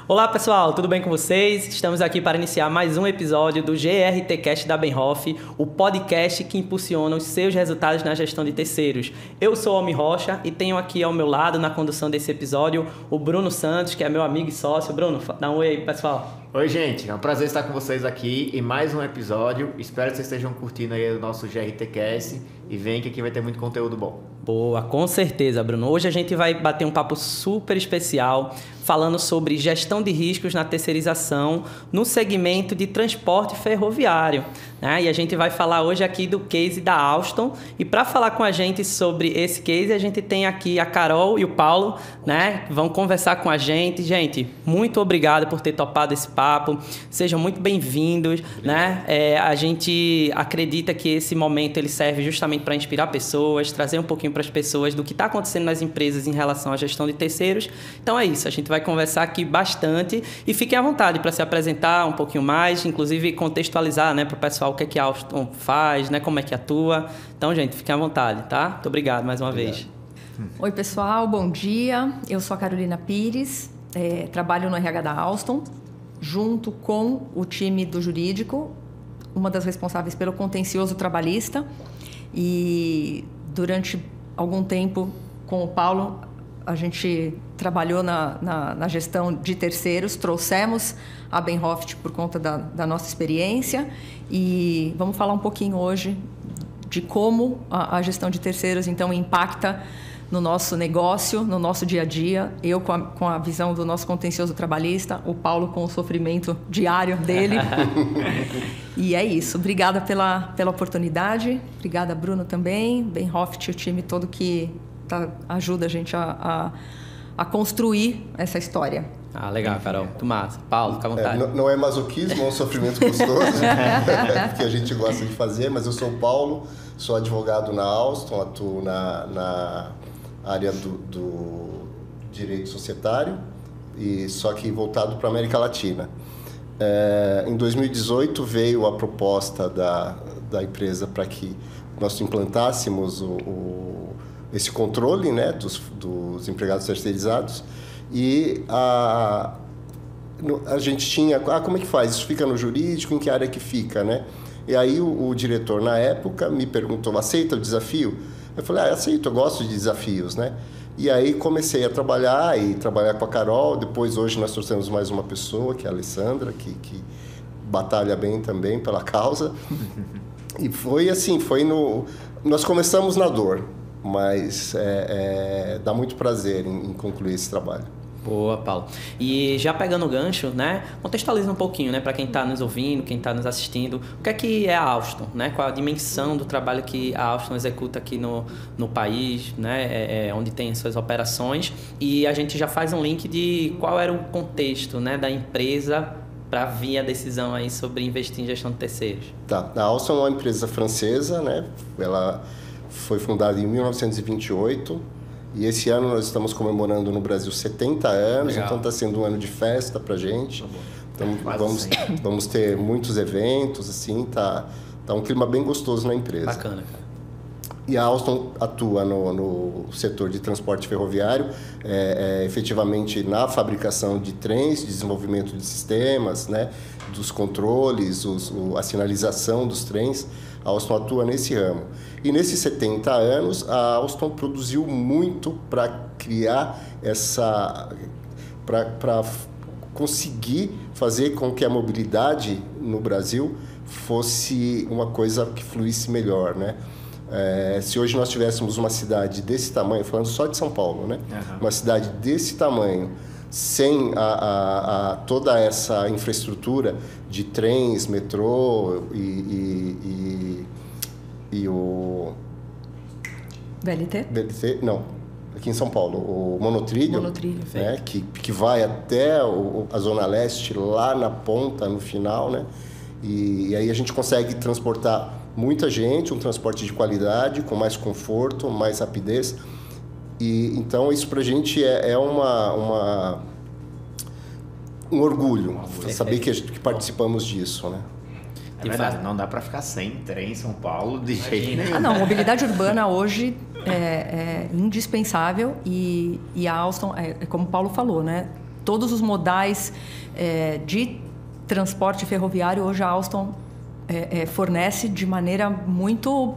Olá pessoal, tudo bem com vocês? Estamos aqui para iniciar mais um episódio do GRTcast da Benhoff, o podcast que impulsiona os seus resultados na gestão de terceiros. Eu sou o Almi Rocha e tenho aqui ao meu lado, na condução desse episódio, o Bruno Santos, que é meu amigo e sócio. Bruno, dá um oi aí, pessoal. Oi, gente. É um prazer estar com vocês aqui em mais um episódio. Espero que vocês estejam curtindo aí o nosso GRTcast e vem que aqui vai ter muito conteúdo bom. Boa, com certeza, Bruno. Hoje a gente vai bater um papo super especial falando sobre gestão de riscos na terceirização no segmento de transporte ferroviário, né? E a gente vai falar hoje aqui do case da Alstom. E para falar com a gente sobre esse case, a gente tem aqui a Carol e o Paulo, né? Vão conversar com a gente. Gente, muito obrigado por ter topado esse papo. Sejam muito bem-vindos, né? A gente acredita que esse momento ele serve justamente para inspirar pessoas, trazer um pouquinho para as pessoas do que está acontecendo nas empresas em relação à gestão de terceiros. Então é isso, a gente vai conversar aqui bastante e fiquem à vontade para se apresentar um pouquinho mais, inclusive contextualizar, né, para o pessoal o que é que a Alstom faz, né, como é que atua. Então, gente, fiquem à vontade, tá? Muito obrigado mais uma vez. Oi, pessoal, bom dia. Eu sou a Carolina Pires, trabalho no RH da Alstom, junto com o time do jurídico, uma das responsáveis pelo contencioso trabalhista, e durante algum tempo com o Paulo a gente trabalhou na gestão de terceiros, trouxemos a Benhoff por conta da nossa experiência e vamos falar um pouquinho hoje de como a gestão de terceiros então impacta no nosso negócio, no nosso dia a dia. Eu com a visão do nosso contencioso trabalhista, o Paulo com o sofrimento diário dele. E é isso. Obrigada pela oportunidade. Obrigada, Bruno, também. Benhoff, o time todo que ajuda a gente a construir essa história. Ah, legal, Carol. Muito massa. Paulo, fica à vontade. Não é masoquismo, é um sofrimento gostoso, que a gente gosta de fazer, mas eu sou o Paulo, sou advogado na Alstom, atuo na área do direito societário, e só que voltado para a América Latina. Em 2018 veio a proposta da empresa para que nós implantássemos esse controle, né, dos empregados terceirizados, e a gente tinha, como é que faz? Isso fica no jurídico, em que área que fica, né? E aí o diretor, na época, me perguntou, aceita o desafio? Eu falei, aceito, eu gosto de desafios, né? E aí comecei a trabalhar com a Carol. Depois, hoje, nós trouxemos mais uma pessoa, que é a Alessandra, que batalha bem também pela causa. E foi assim, nós começamos na dor, mas dá muito prazer em concluir esse trabalho. Boa, Paulo. E já pegando o gancho, né? Contextualiza um pouquinho, né? Para quem está nos ouvindo, quem está nos assistindo, o que é a Alstom, né? Qual a dimensão do trabalho que a Alstom executa aqui no país, né? Onde tem suas operações. E a gente já faz um link de qual era o contexto, né? Da empresa para vir a decisão aí sobre investir em gestão de terceiros. Tá. A Alstom é uma empresa francesa, né? Ela foi fundada em 1928. E esse ano nós estamos comemorando no Brasil 70 anos, Legal. Então está sendo um ano de festa para a gente. Então vamos ter muitos eventos, assim, tá um clima bem gostoso na empresa. Bacana, cara. E a Alstom atua no setor de transporte ferroviário, efetivamente na fabricação de trens, desenvolvimento de sistemas, né, dos controles, a sinalização dos trens. A Alstom atua nesse ramo. E nesses 70 anos, a Alstom produziu muito para criar para conseguir fazer com que a mobilidade no Brasil fosse uma coisa que fluísse melhor, né? Se hoje nós tivéssemos uma cidade desse tamanho, falando só de São Paulo, né? Uhum. Uma cidade desse tamanho, sem toda essa infraestrutura de trens, metrô e o... VLT? Não. Aqui em São Paulo, o monotrilho, né, que vai até a Zona Leste, lá na ponta, no final, né? E aí a gente consegue transportar muita gente, um transporte de qualidade, com mais conforto, mais rapidez. E então isso pra gente um orgulho saber que participamos disso, né? É verdade, não dá para ficar sem trem em São Paulo de jeito nenhum. Não, mobilidade urbana hoje é indispensável e a Alstom, como o Paulo falou, né? todos os modais de transporte ferroviário, hoje a Alstom fornece de maneira muito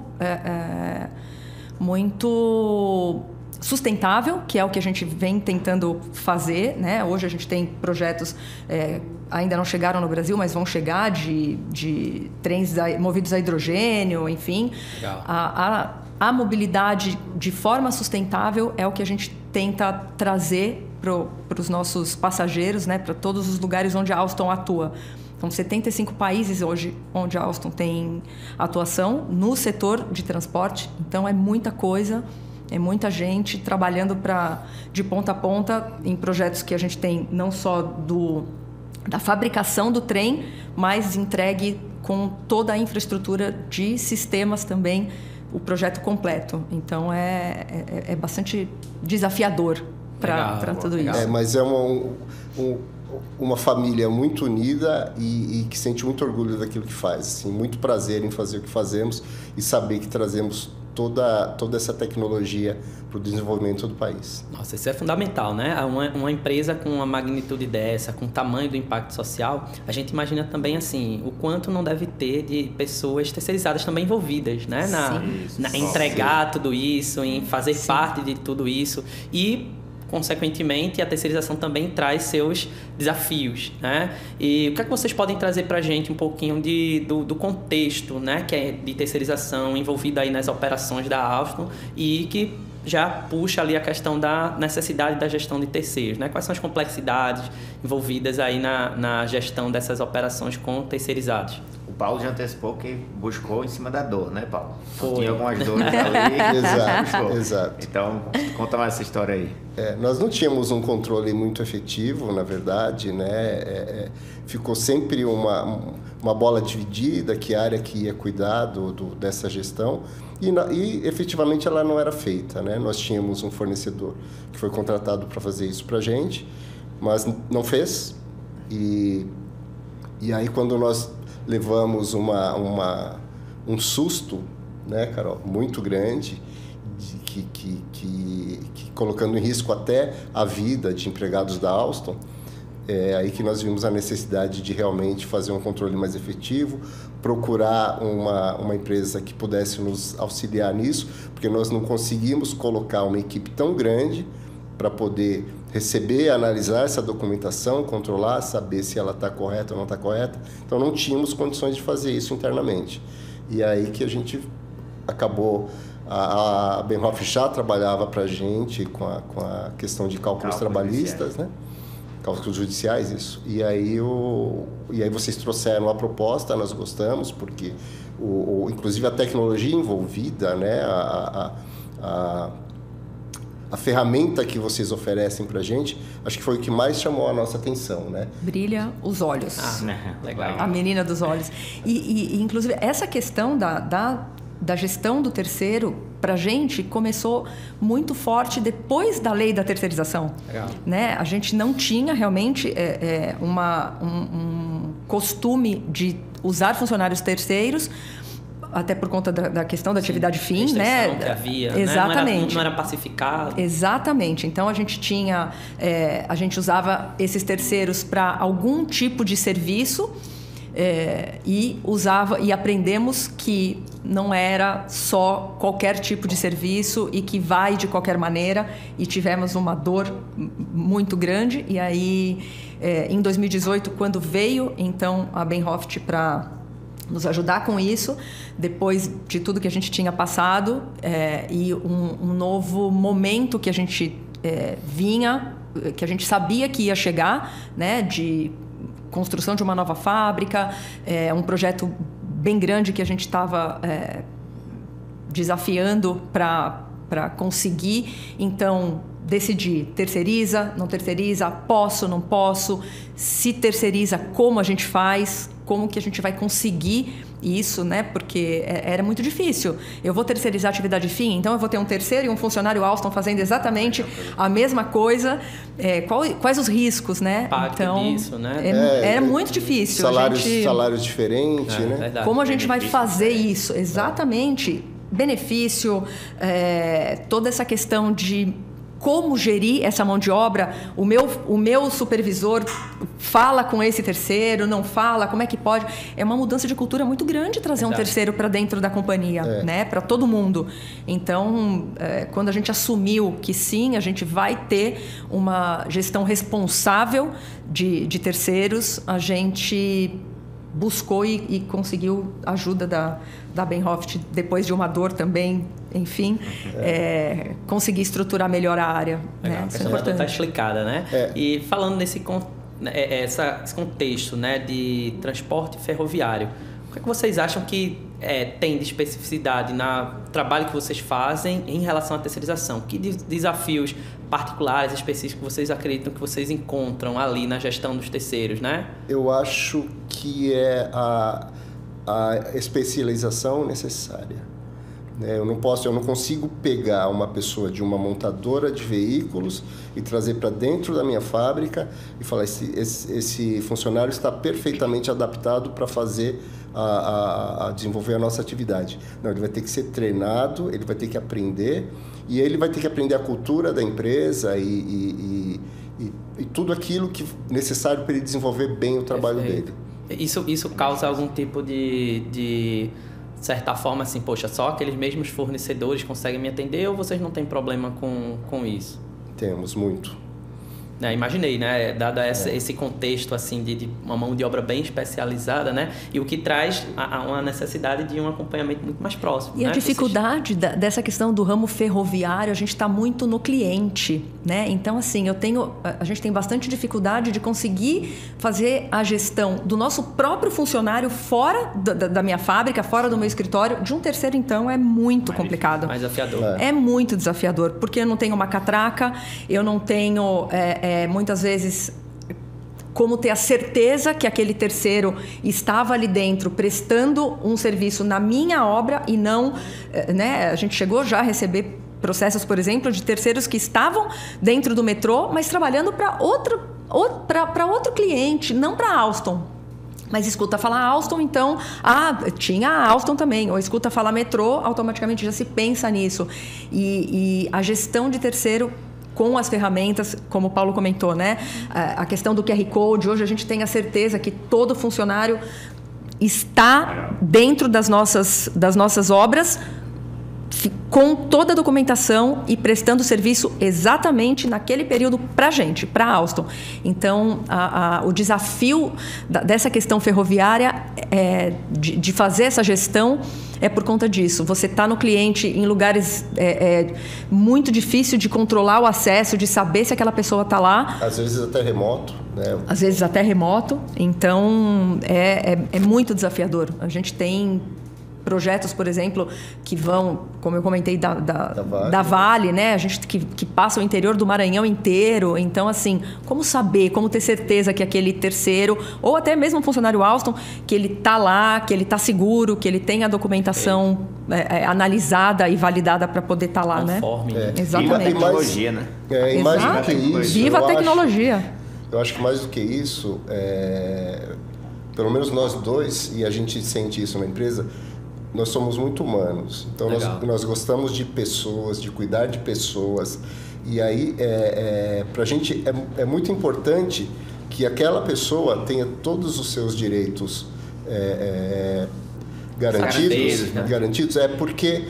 sustentável, que é o que a gente vem tentando fazer, né? Hoje a gente tem projetos, ainda não chegaram no Brasil, mas vão chegar, de trens movidos a hidrogênio, enfim. A mobilidade de forma sustentável é o que a gente tenta trazer para os nossos passageiros, né? Para todos os lugares onde a Alstom atua. São 75 países hoje onde a Alstom tem atuação no setor de transporte, então é muita coisa. É muita gente trabalhando de ponta a ponta em projetos que a gente tem não só da fabricação do trem, mas entregue com toda a infraestrutura de sistemas também, o projeto completo. Então, é bastante desafiador para tudo isso. Mas é uma família muito unida e que sente muito orgulho daquilo que faz. Assim, muito prazer em fazer o que fazemos e saber que trazemos toda essa tecnologia para o desenvolvimento do país. Nossa, isso é fundamental, né? Uma empresa com uma magnitude dessa, com o tamanho do impacto social, a gente imagina também assim, o quanto não deve ter de pessoas terceirizadas também envolvidas, né? Em entregar tudo isso, em fazer parte de tudo isso e, consequentemente, a terceirização também traz seus desafios, né? E o que é que vocês podem trazer para a gente um pouquinho do contexto, né, que é de terceirização envolvido aí nas operações da Alstom e que já puxa ali a questão da necessidade da gestão de terceiros, né? Quais são as complexidades envolvidas aí na gestão dessas operações com terceirizados? O Paulo já antecipou que buscou em cima da dor, né, Paulo? Foi. Tinha algumas dores ali. Exato. Então, conta mais essa história aí. Nós não tínhamos um controle muito efetivo, na verdade, né? Ficou sempre uma bola dividida, que área que ia cuidar dessa gestão, e efetivamente ela não era feita, né? Nós tínhamos um fornecedor que foi contratado para fazer isso para a gente, mas não fez, e aí quando nós levamos um susto, né, Carol, muito grande, que colocando em risco até a vida de empregados da Alstom, aí que nós vimos a necessidade de realmente fazer um controle mais efetivo, procurar uma empresa que pudesse nos auxiliar nisso, porque nós não conseguimos colocar uma equipe tão grande para poder receber, analisar essa documentação, controlar, saber se ela está correta ou não está correta. Então, não tínhamos condições de fazer isso internamente. E aí que a gente acabou... A Benhoff já trabalhava para a gente com a questão de cálculos trabalhistas, né? Cálculos judiciais, isso. E aí vocês trouxeram a proposta, nós gostamos, porque inclusive a tecnologia envolvida, né? A ferramenta que vocês oferecem para a gente, acho que foi o que mais chamou a nossa atenção, né? Brilha os olhos. Legal. A menina dos olhos. E inclusive, essa questão da gestão do terceiro, para a gente, começou muito forte depois da lei da terceirização. Legal. Né? A gente não tinha realmente um costume de usar funcionários terceiros, até por conta da questão da atividade fim, né? Que havia, exatamente. Né? Não era pacificado. Exatamente. Então a gente tinha, a gente usava esses terceiros para algum tipo de serviço e aprendemos que não era só qualquer tipo de serviço e que vai de qualquer maneira, e tivemos uma dor muito grande. E aí, em 2018, quando veio então a Benhoff para nos ajudar com isso, depois de tudo que a gente tinha passado, e um novo momento que a gente que a gente sabia que ia chegar, né, de construção de uma nova fábrica, um projeto bem grande que a gente estava desafiando para conseguir, então, decidir, terceiriza, não terceiriza, posso, não posso, se terceiriza, como a gente faz, como que a gente vai conseguir isso, né? Porque era muito difícil. Eu vou terceirizar a atividade fim, então eu vou ter um terceiro e um funcionário Alstom fazendo exatamente a mesma coisa. Quais os riscos, né? Então, disso, né? Era muito difícil. Salários diferentes, né? Verdade. Como a gente vai fazer isso? Exatamente. Benefício, toda essa questão de como gerir essa mão de obra, o meu supervisor fala com esse terceiro, não fala, como é que pode? É uma mudança de cultura muito grande trazer um terceiro para dentro da companhia, né? Para todo mundo. Então, quando a gente assumiu que sim, a gente vai ter uma gestão responsável de terceiros, a gente buscou e conseguiu ajuda da Benhoft, depois de uma dor também, enfim, conseguir estruturar melhor a área. Legal, né? Isso é importante. Está explicada, né? E falando nesse esse contexto, né, de transporte ferroviário, o que vocês acham que tem de especificidade no trabalho que vocês fazem em relação à terceirização? Que desafios particulares, específicos, vocês acreditam que vocês encontram ali na gestão dos terceiros, né? Eu acho que é a especialização necessária. Eu não consigo pegar uma pessoa de uma montadora de veículos e trazer para dentro da minha fábrica e falar esse funcionário está perfeitamente adaptado para fazer a desenvolver a nossa atividade. Não, ele vai ter que ser treinado, ele vai ter que aprender e ele vai ter que aprender a cultura da empresa e tudo aquilo que é necessário para ele desenvolver bem o trabalho dele. Isso causa algum tipo de certa forma, assim, poxa, só aqueles mesmos fornecedores conseguem me atender ou vocês não têm problema com isso? Temos, muito. Imaginei, né? Dado esse contexto assim de uma mão de obra bem especializada, né? E o que traz uma necessidade de um acompanhamento muito mais próximo. E a dificuldade dessa questão do ramo ferroviário, a gente está muito no cliente, né? Então, assim, a gente tem bastante dificuldade de conseguir fazer a gestão do nosso próprio funcionário fora da minha fábrica, fora do meu escritório. De um terceiro, então, é muito complicado. Mais desafiador. É muito desafiador, porque eu não tenho uma catraca, eu não tenho... muitas vezes, como ter a certeza que aquele terceiro estava ali dentro prestando um serviço na minha obra e não... né? A gente chegou já a receber processos, por exemplo, de terceiros que estavam dentro do metrô, mas trabalhando para outro cliente, não para a Alstom. Mas escuta falar Alstom, então... tinha a Alstom também. Ou escuta falar metrô, automaticamente já se pensa nisso. E a gestão de terceiro... com as ferramentas, como o Paulo comentou, né? A questão do QR Code, hoje a gente tem a certeza que todo funcionário está dentro das nossas obras, com toda a documentação e prestando serviço exatamente naquele período para a gente, para a Alstom. Então, o desafio dessa questão ferroviária de fazer essa gestão é por conta disso. Você está no cliente em lugares muito difícil de controlar o acesso, de saber se aquela pessoa está lá. Às vezes até remoto, né? Às vezes até remoto. Então, é muito desafiador. A gente tem projetos, por exemplo, que vão, como eu comentei, da Vale, né? A gente que passa o interior do Maranhão inteiro. Então, assim, como saber, como ter certeza que aquele terceiro, ou até mesmo um funcionário Alstom, que ele está lá, que ele está seguro, que ele tem a documentação analisada e validada para poder estar lá, conforme, né? Exatamente. Viva a tecnologia, né? E mais do que isso, Viva a tecnologia. Eu acho que mais do que isso, pelo menos nós dois, e a gente sente isso na empresa, nós somos muito humanos. Então, nós gostamos de pessoas, de cuidar de pessoas. E aí, para a gente, é muito importante que aquela pessoa tenha todos os seus direitos garantidos, porque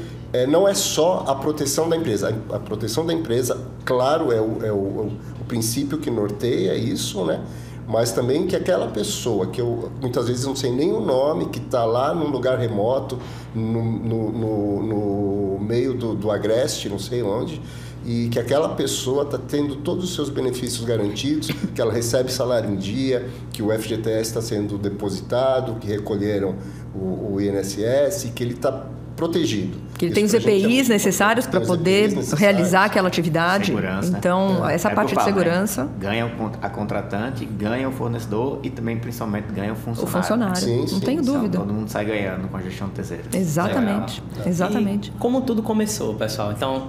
não é só a proteção da empresa. A proteção da empresa, claro, é o princípio que norteia isso, né? Mas também que aquela pessoa, que eu muitas vezes não sei nem o nome, que está lá num lugar remoto, no meio do Agreste, não sei onde, e que aquela pessoa está tendo todos os seus benefícios garantidos, que ela recebe salário em dia, que o FGTS está sendo depositado, que recolheram o INSS, que ele está protegido. Que ele tem os EPIs necessários para poder realizar aquela atividade. Segurança. Então, essa parte de segurança... Né? Ganha a contratante, ganha o fornecedor e também, principalmente, ganha o funcionário. O funcionário, sim, não tenho dúvida. Todo mundo sai ganhando com a gestão terceira. Exatamente, exatamente. E como tudo começou, pessoal? Então,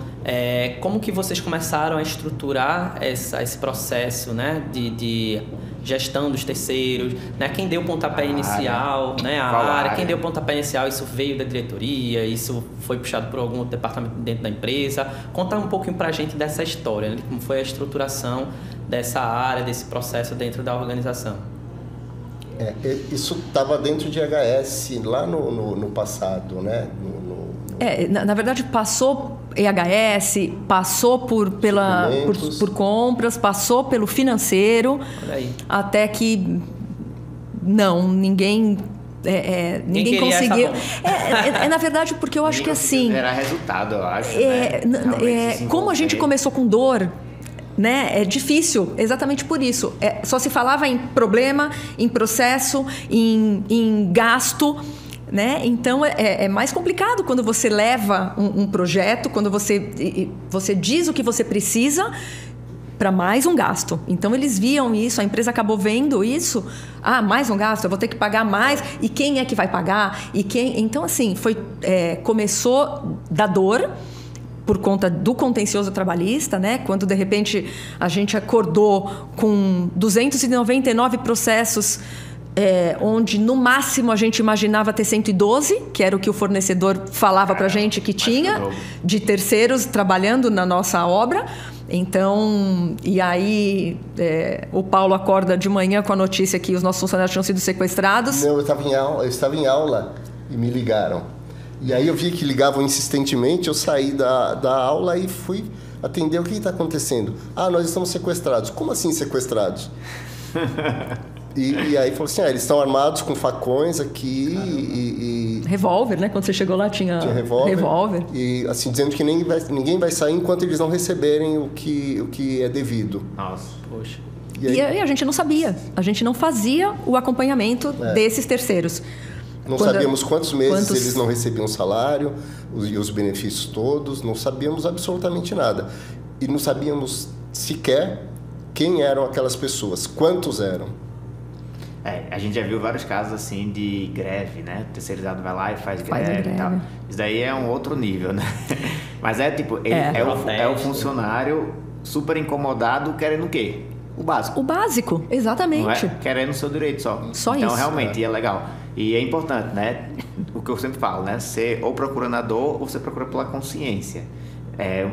como que vocês começaram a estruturar esse processo, né, de gestão dos terceiros, né? Quem deu o pontapé inicial, né? A área, quem deu o pontapé inicial, isso veio da diretoria, isso foi puxado por algum outro departamento dentro da empresa. Conta um pouquinho pra gente dessa história, né? Como foi a estruturação dessa área, desse processo dentro da organização. Isso estava dentro de HS lá no passado, né? Na verdade, passou EHS, passou por compras, passou pelo financeiro, até que ninguém conseguiu. Na verdade, porque eu acho que assim... Era resultado, eu acho. Como a gente começou com dor, né? É difícil, exatamente por isso. Só se falava em problema, em processo, em gasto, né? Então é mais complicado quando você leva um projeto, quando você diz o que você precisa para mais um gasto. Então eles viam isso, a empresa acabou vendo isso. Mais um gasto, eu vou ter que pagar mais. E quem é que vai pagar? Então assim, começou da dor, por conta do contencioso trabalhista, né? Quando de repente a gente acordou com 299 processos, onde no máximo a gente imaginava ter 112, que era o que o fornecedor falava para a gente que tinha, de terceiros trabalhando na nossa obra. Então, e aí o Paulo acorda de manhã com a notícia que os nossos funcionários tinham sido sequestrados. Não, eu estava em aula e me ligaram. E aí eu vi que ligavam insistentemente, eu saí da aula e fui atender o que está acontecendo. Nós estamos sequestrados. Como assim sequestrados? E aí falou assim, eles estão armados com facões aqui Revólver, né? Quando você chegou lá tinha revólver. E assim, dizendo que ninguém vai sair enquanto eles não receberem o que é devido. Nossa, poxa. E a gente não sabia. A gente não fazia o acompanhamento desses terceiros. Não sabíamos quantos meses eles não recebiam salário, e os benefícios todos, não sabíamos absolutamente nada. E não sabíamos sequer quem eram aquelas pessoas, quantos eram. A gente já viu vários casos assim de greve, né? O terceirizado vai lá e faz greve e tal. Isso daí é um outro nível, né? Mas é o funcionário super incomodado querendo o quê? O básico. O básico, exatamente. Não é? Querendo o seu direito só. Só então, isso. realmente, é legal. E é importante, né? O que eu sempre falo, né? Você ou procura na dor ou você procura pela consciência.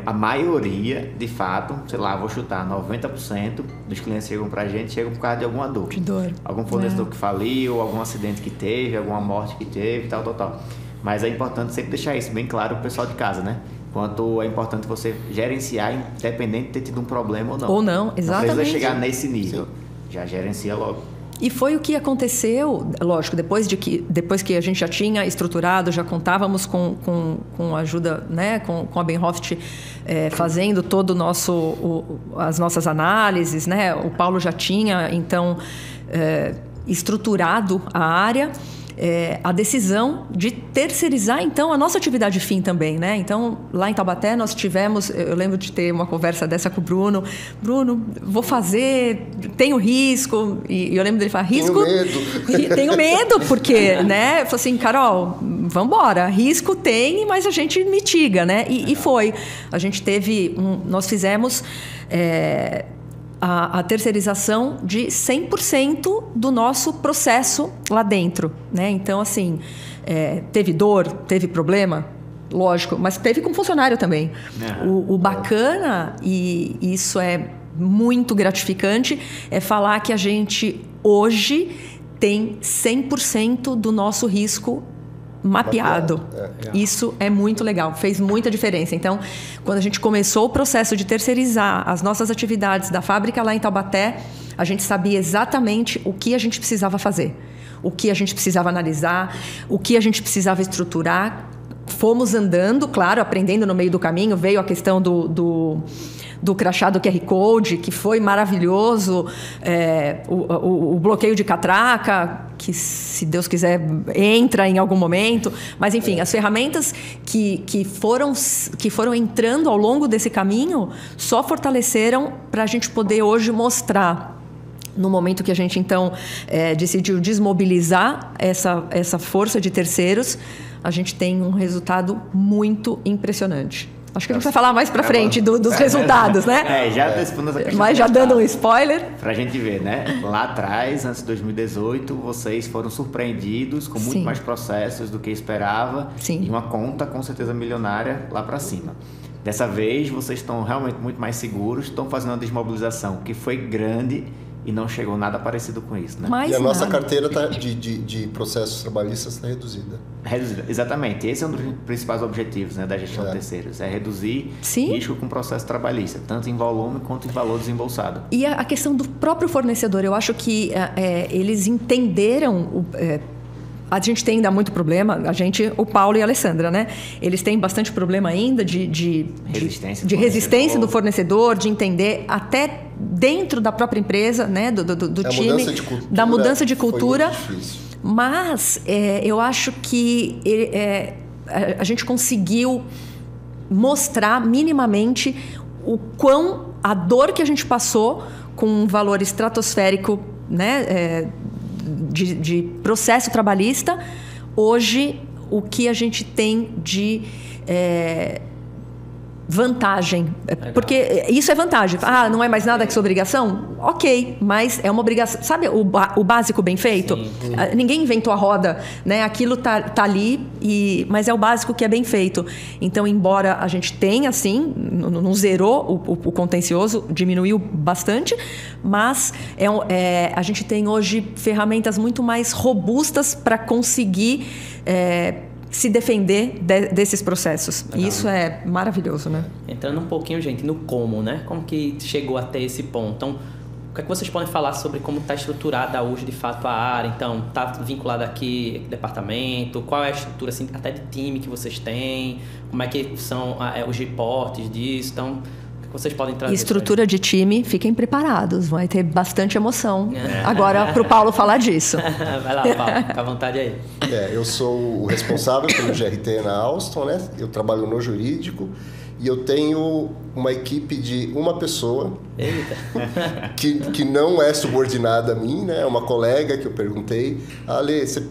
A maioria, de fato, sei lá, vou chutar, 90% dos clientes que chegam pra gente chegam por causa de alguma dor. De dor. Algum fornecedor que faliu, algum acidente que teve, alguma morte que teve, tal. Mas é importante sempre deixar isso bem claro pro pessoal de casa, né? Quanto é importante você gerenciar, independente de ter tido um problema ou não. Ou não, exatamente. Não precisa chegar nesse nível. Sim. Já gerencia logo. E foi o que aconteceu, lógico, depois que a gente já tinha estruturado, já contávamos com a ajuda, né, com a Benhoft fazendo todo as nossas análises, né? O Paulo já tinha, então, estruturado a área. A decisão de terceirizar, então, a nossa atividade fim também, né? Então, lá em Taubaté, nós tivemos... Eu lembro de ter uma conversa dessa com o Bruno. Bruno, vou fazer... Tenho risco. E eu lembro dele falar, risco... Tenho medo, porque, né? Eu falei assim, Carol, vamos embora. Risco tem, mas a gente mitiga, né? E foi. A gente teve... Nós fizemos... A terceirização de 100% do nosso processo lá dentro, né? Então, assim, teve dor, teve problema, lógico, mas teve com funcionário também. O bacana, e isso é muito gratificante, é falar que a gente hoje tem 100% do nosso risco mapeado. Isso é muito legal, fez muita diferença. Então, quando a gente começou o processo de terceirizar as nossas atividades da fábrica lá em Taubaté, a gente sabia exatamente o que a gente precisava fazer, o que a gente precisava analisar, o que a gente precisava estruturar. Fomos andando, claro, aprendendo no meio do caminho. Veio a questão do crachá do QR Code, que foi maravilhoso, o bloqueio de catraca, que, se Deus quiser, entra em algum momento. Mas, enfim, as ferramentas que foram entrando ao longo desse caminho só fortaleceram para a gente poder hoje mostrar, no momento que a gente, então, decidiu desmobilizar essa força de terceiros, a gente tem um resultado muito impressionante. Acho que a gente vai falar mais para frente dos resultados, né? Já antecipando essa questão. Mas já dando um spoiler. Pra gente ver, né? Lá atrás, antes de 2018, vocês foram surpreendidos com muito mais processos do que esperava. Sim. E uma conta, com certeza, milionária lá para cima. Dessa vez, vocês estão realmente muito mais seguros, estão fazendo uma desmobilização que foi grande e não chegou nada parecido com isso, né? E a nossa carteira de processos trabalhistas está reduzida. Reduzida, exatamente. Esse é um dos principais objetivos, né, da gestão de terceiros. É reduzir risco com o processo trabalhista, tanto em volume quanto em valor desembolsado. E a questão do próprio fornecedor, eu acho que eles entenderam... A gente tem ainda muito problema, o Paulo e a Alessandra, né? Eles têm bastante problema ainda de resistência do fornecedor, de entender até dentro da própria empresa, né? Do time, da mudança de cultura. Foi muito difícil. Mas eu acho que a gente conseguiu mostrar minimamente a dor que a gente passou com um valor estratosférico, né? De processo trabalhista, hoje o que a gente tem de vantagem. Legal. Porque isso é vantagem. Não é mais nada que sua obrigação? Ok, mas é uma obrigação. Sabe o básico bem feito? Sim. Ninguém inventou a roda, né? Aquilo tá ali, mas é o básico que é bem feito. Então, embora a gente tenha, assim, não zerou o contencioso, diminuiu bastante, mas a gente tem hoje ferramentas muito mais robustas para conseguir... se defender desses processos. Legal. E isso é maravilhoso, né? Entrando um pouquinho, gente, no como, né? Como que chegou até esse ponto? Então, o que é que vocês podem falar sobre como está estruturada hoje, de fato, a área? Então, está vinculada aqui departamento? Qual é a estrutura, assim, até de time que vocês têm? Como é que são os reportes disso? Então... vocês podem trazer. Estrutura de time, fiquem preparados, vai ter bastante emoção. Agora, para o Paulo falar disso. Vai lá, Paulo, fica à vontade aí. Eu sou o responsável pelo GRT na Alstom, né? Eu trabalho no jurídico e eu tenho uma equipe de uma pessoa que não é subordinada a mim, né? É uma colega que eu perguntei, Ale, você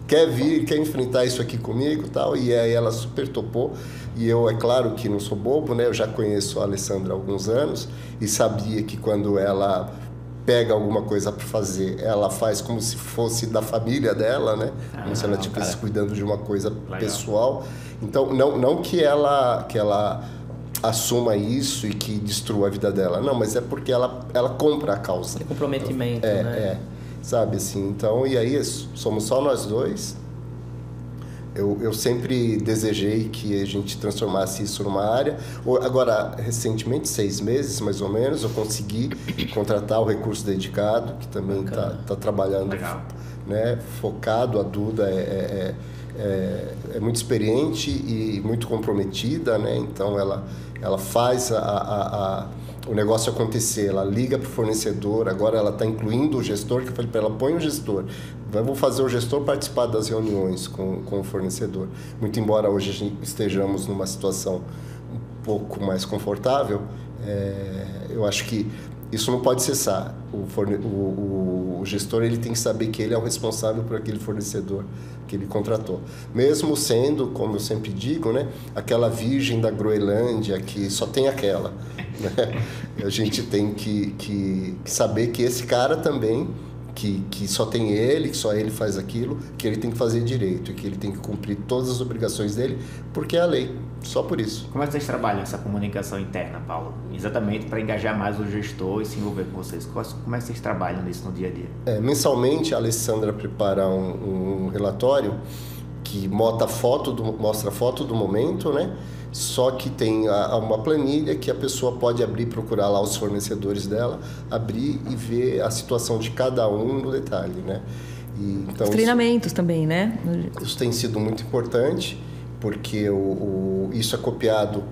quer vir, quer enfrentar isso aqui comigo e tal? E aí ela super topou. E eu, é claro que não sou bobo, né? Eu já conheço a Alessandra há alguns anos e sabia que quando ela pega alguma coisa para fazer, ela faz como se fosse da família dela, né? Como se ela estivesse cuidando de uma coisa pessoal. Então, não que ela assuma isso e que destrua a vida dela. Não, mas é porque ela compra a causa. É comprometimento, né? Sabe assim? Então, e aí somos só nós dois. Eu sempre desejei que a gente transformasse isso numa área. Agora, recentemente, 6 meses, mais ou menos, eu consegui contratar o recurso dedicado, que também está trabalhando, né, focado. A Duda é muito experiente e muito comprometida, né? Então, ela faz o negócio acontecer, ela liga para o fornecedor, agora ela está incluindo o gestor, que eu falei para ela, põe o gestor, vamos fazer o gestor participar das reuniões com o fornecedor. Muito embora hoje a gente estejamos numa situação um pouco mais confortável, eu acho que isso não pode cessar. O gestor ele tem que saber que ele é o responsável por aquele fornecedor que ele contratou. Mesmo sendo, como eu sempre digo, né, aquela virgem da Groenlândia que só tem aquela. Né? A gente tem que saber que esse cara também, que só tem ele, que só ele faz aquilo, que ele tem que fazer direito, que ele tem que cumprir todas as obrigações dele, porque é a lei. Só por isso. Como é que vocês trabalham essa comunicação interna, Paulo? Exatamente para engajar mais o gestor e se envolver com vocês. Como é que vocês trabalham nisso no dia a dia? Mensalmente, a Alessandra prepara um relatório que mostra a foto do momento, né? Só que tem uma planilha que a pessoa pode abrir, procurar lá os fornecedores dela, abrir e ver a situação de cada um no detalhe, né? Então, os treinamentos também, né? Isso tem sido muito importante, porque isso é copiado,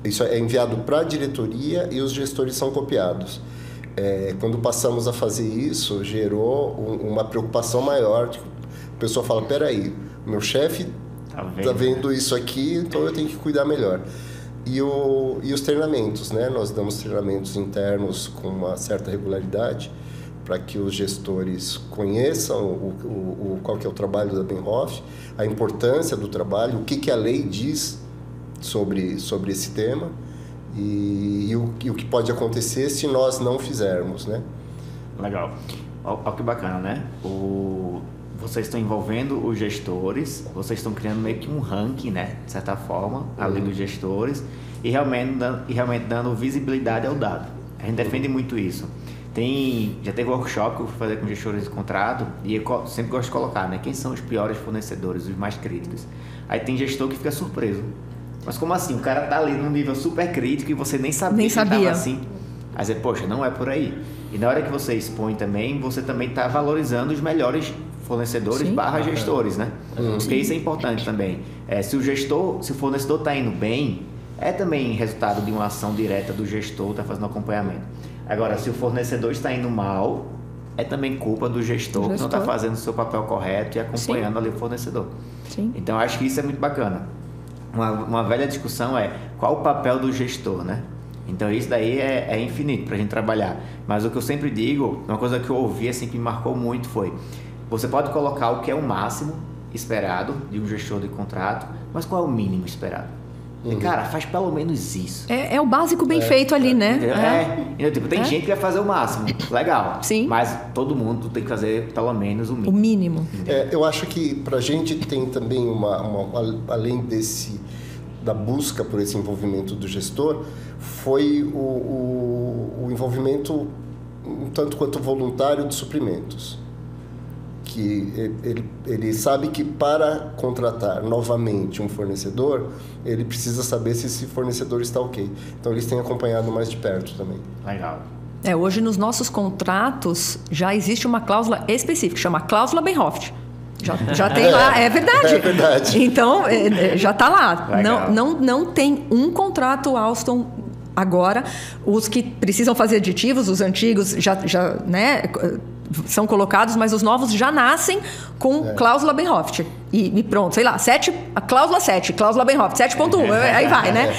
isso é enviado para a diretoria e os gestores são copiados. Quando passamos a fazer isso, gerou uma preocupação maior. Tipo, a pessoa fala, peraí, meu chefe tá vendo isso aqui, então eu tenho que cuidar melhor. E os treinamentos, né? Nós damos treinamentos internos com uma certa regularidade para que os gestores conheçam qual que é o trabalho da Benhoff, a importância do trabalho, o que a lei diz sobre esse tema e o que pode acontecer se nós não fizermos, né? Legal. Olha que bacana, né? Vocês estão envolvendo os gestores, vocês estão criando meio que um ranking, né? De certa forma, além dos gestores, e realmente dando visibilidade ao dado. A gente defende muito isso. Já teve workshop que eu fui fazer com gestores de contrato e eu sempre gosto de colocar, né? Quem são os piores fornecedores, os mais críticos. Aí tem gestor que fica surpreso. Mas como assim? O cara tá ali num nível super crítico e você nem sabia que estava assim. Aí você, poxa, não é por aí. E na hora que você expõe também, você também está valorizando os melhores fornecedores / gestores, né? Porque isso é importante também. Se o fornecedor está indo bem, é também resultado de uma ação direta do gestor que está fazendo acompanhamento. Agora, se o fornecedor está indo mal, é também culpa do gestor que não está fazendo o seu papel correto e acompanhando ali o fornecedor. Sim. Então, acho que isso é muito bacana. Uma velha discussão é qual o papel do gestor, né? Então, isso daí é infinito para a gente trabalhar. Mas o que eu sempre digo, uma coisa que eu ouvi assim, que me marcou muito foi: você pode colocar o que é o máximo esperado de um gestor de contrato, mas qual é o mínimo esperado? E, cara, faz pelo menos isso. É o básico bem feito ali, né? Tem gente que vai fazer o máximo, legal. Sim. Mas todo mundo tem que fazer pelo menos o mínimo. O mínimo. Eu acho que pra gente tem também além da busca por esse envolvimento do gestor, foi o envolvimento um tanto quanto voluntário de suprimentos. Que ele sabe que para contratar novamente um fornecedor, ele precisa saber se esse fornecedor está ok. Então, eles têm acompanhado mais de perto também. Legal. Hoje, nos nossos contratos, já existe uma cláusula específica, chama cláusula Benhoft. Já tem lá, é verdade. É verdade. Então, já está lá. Legal. Não tem um contrato Alstom agora. Os que precisam fazer aditivos, os antigos já né, são colocados, mas os novos já nascem com cláusula Benhoft. E pronto, sei lá, a cláusula 7, cláusula Benhoft, 7.1, aí vai, né?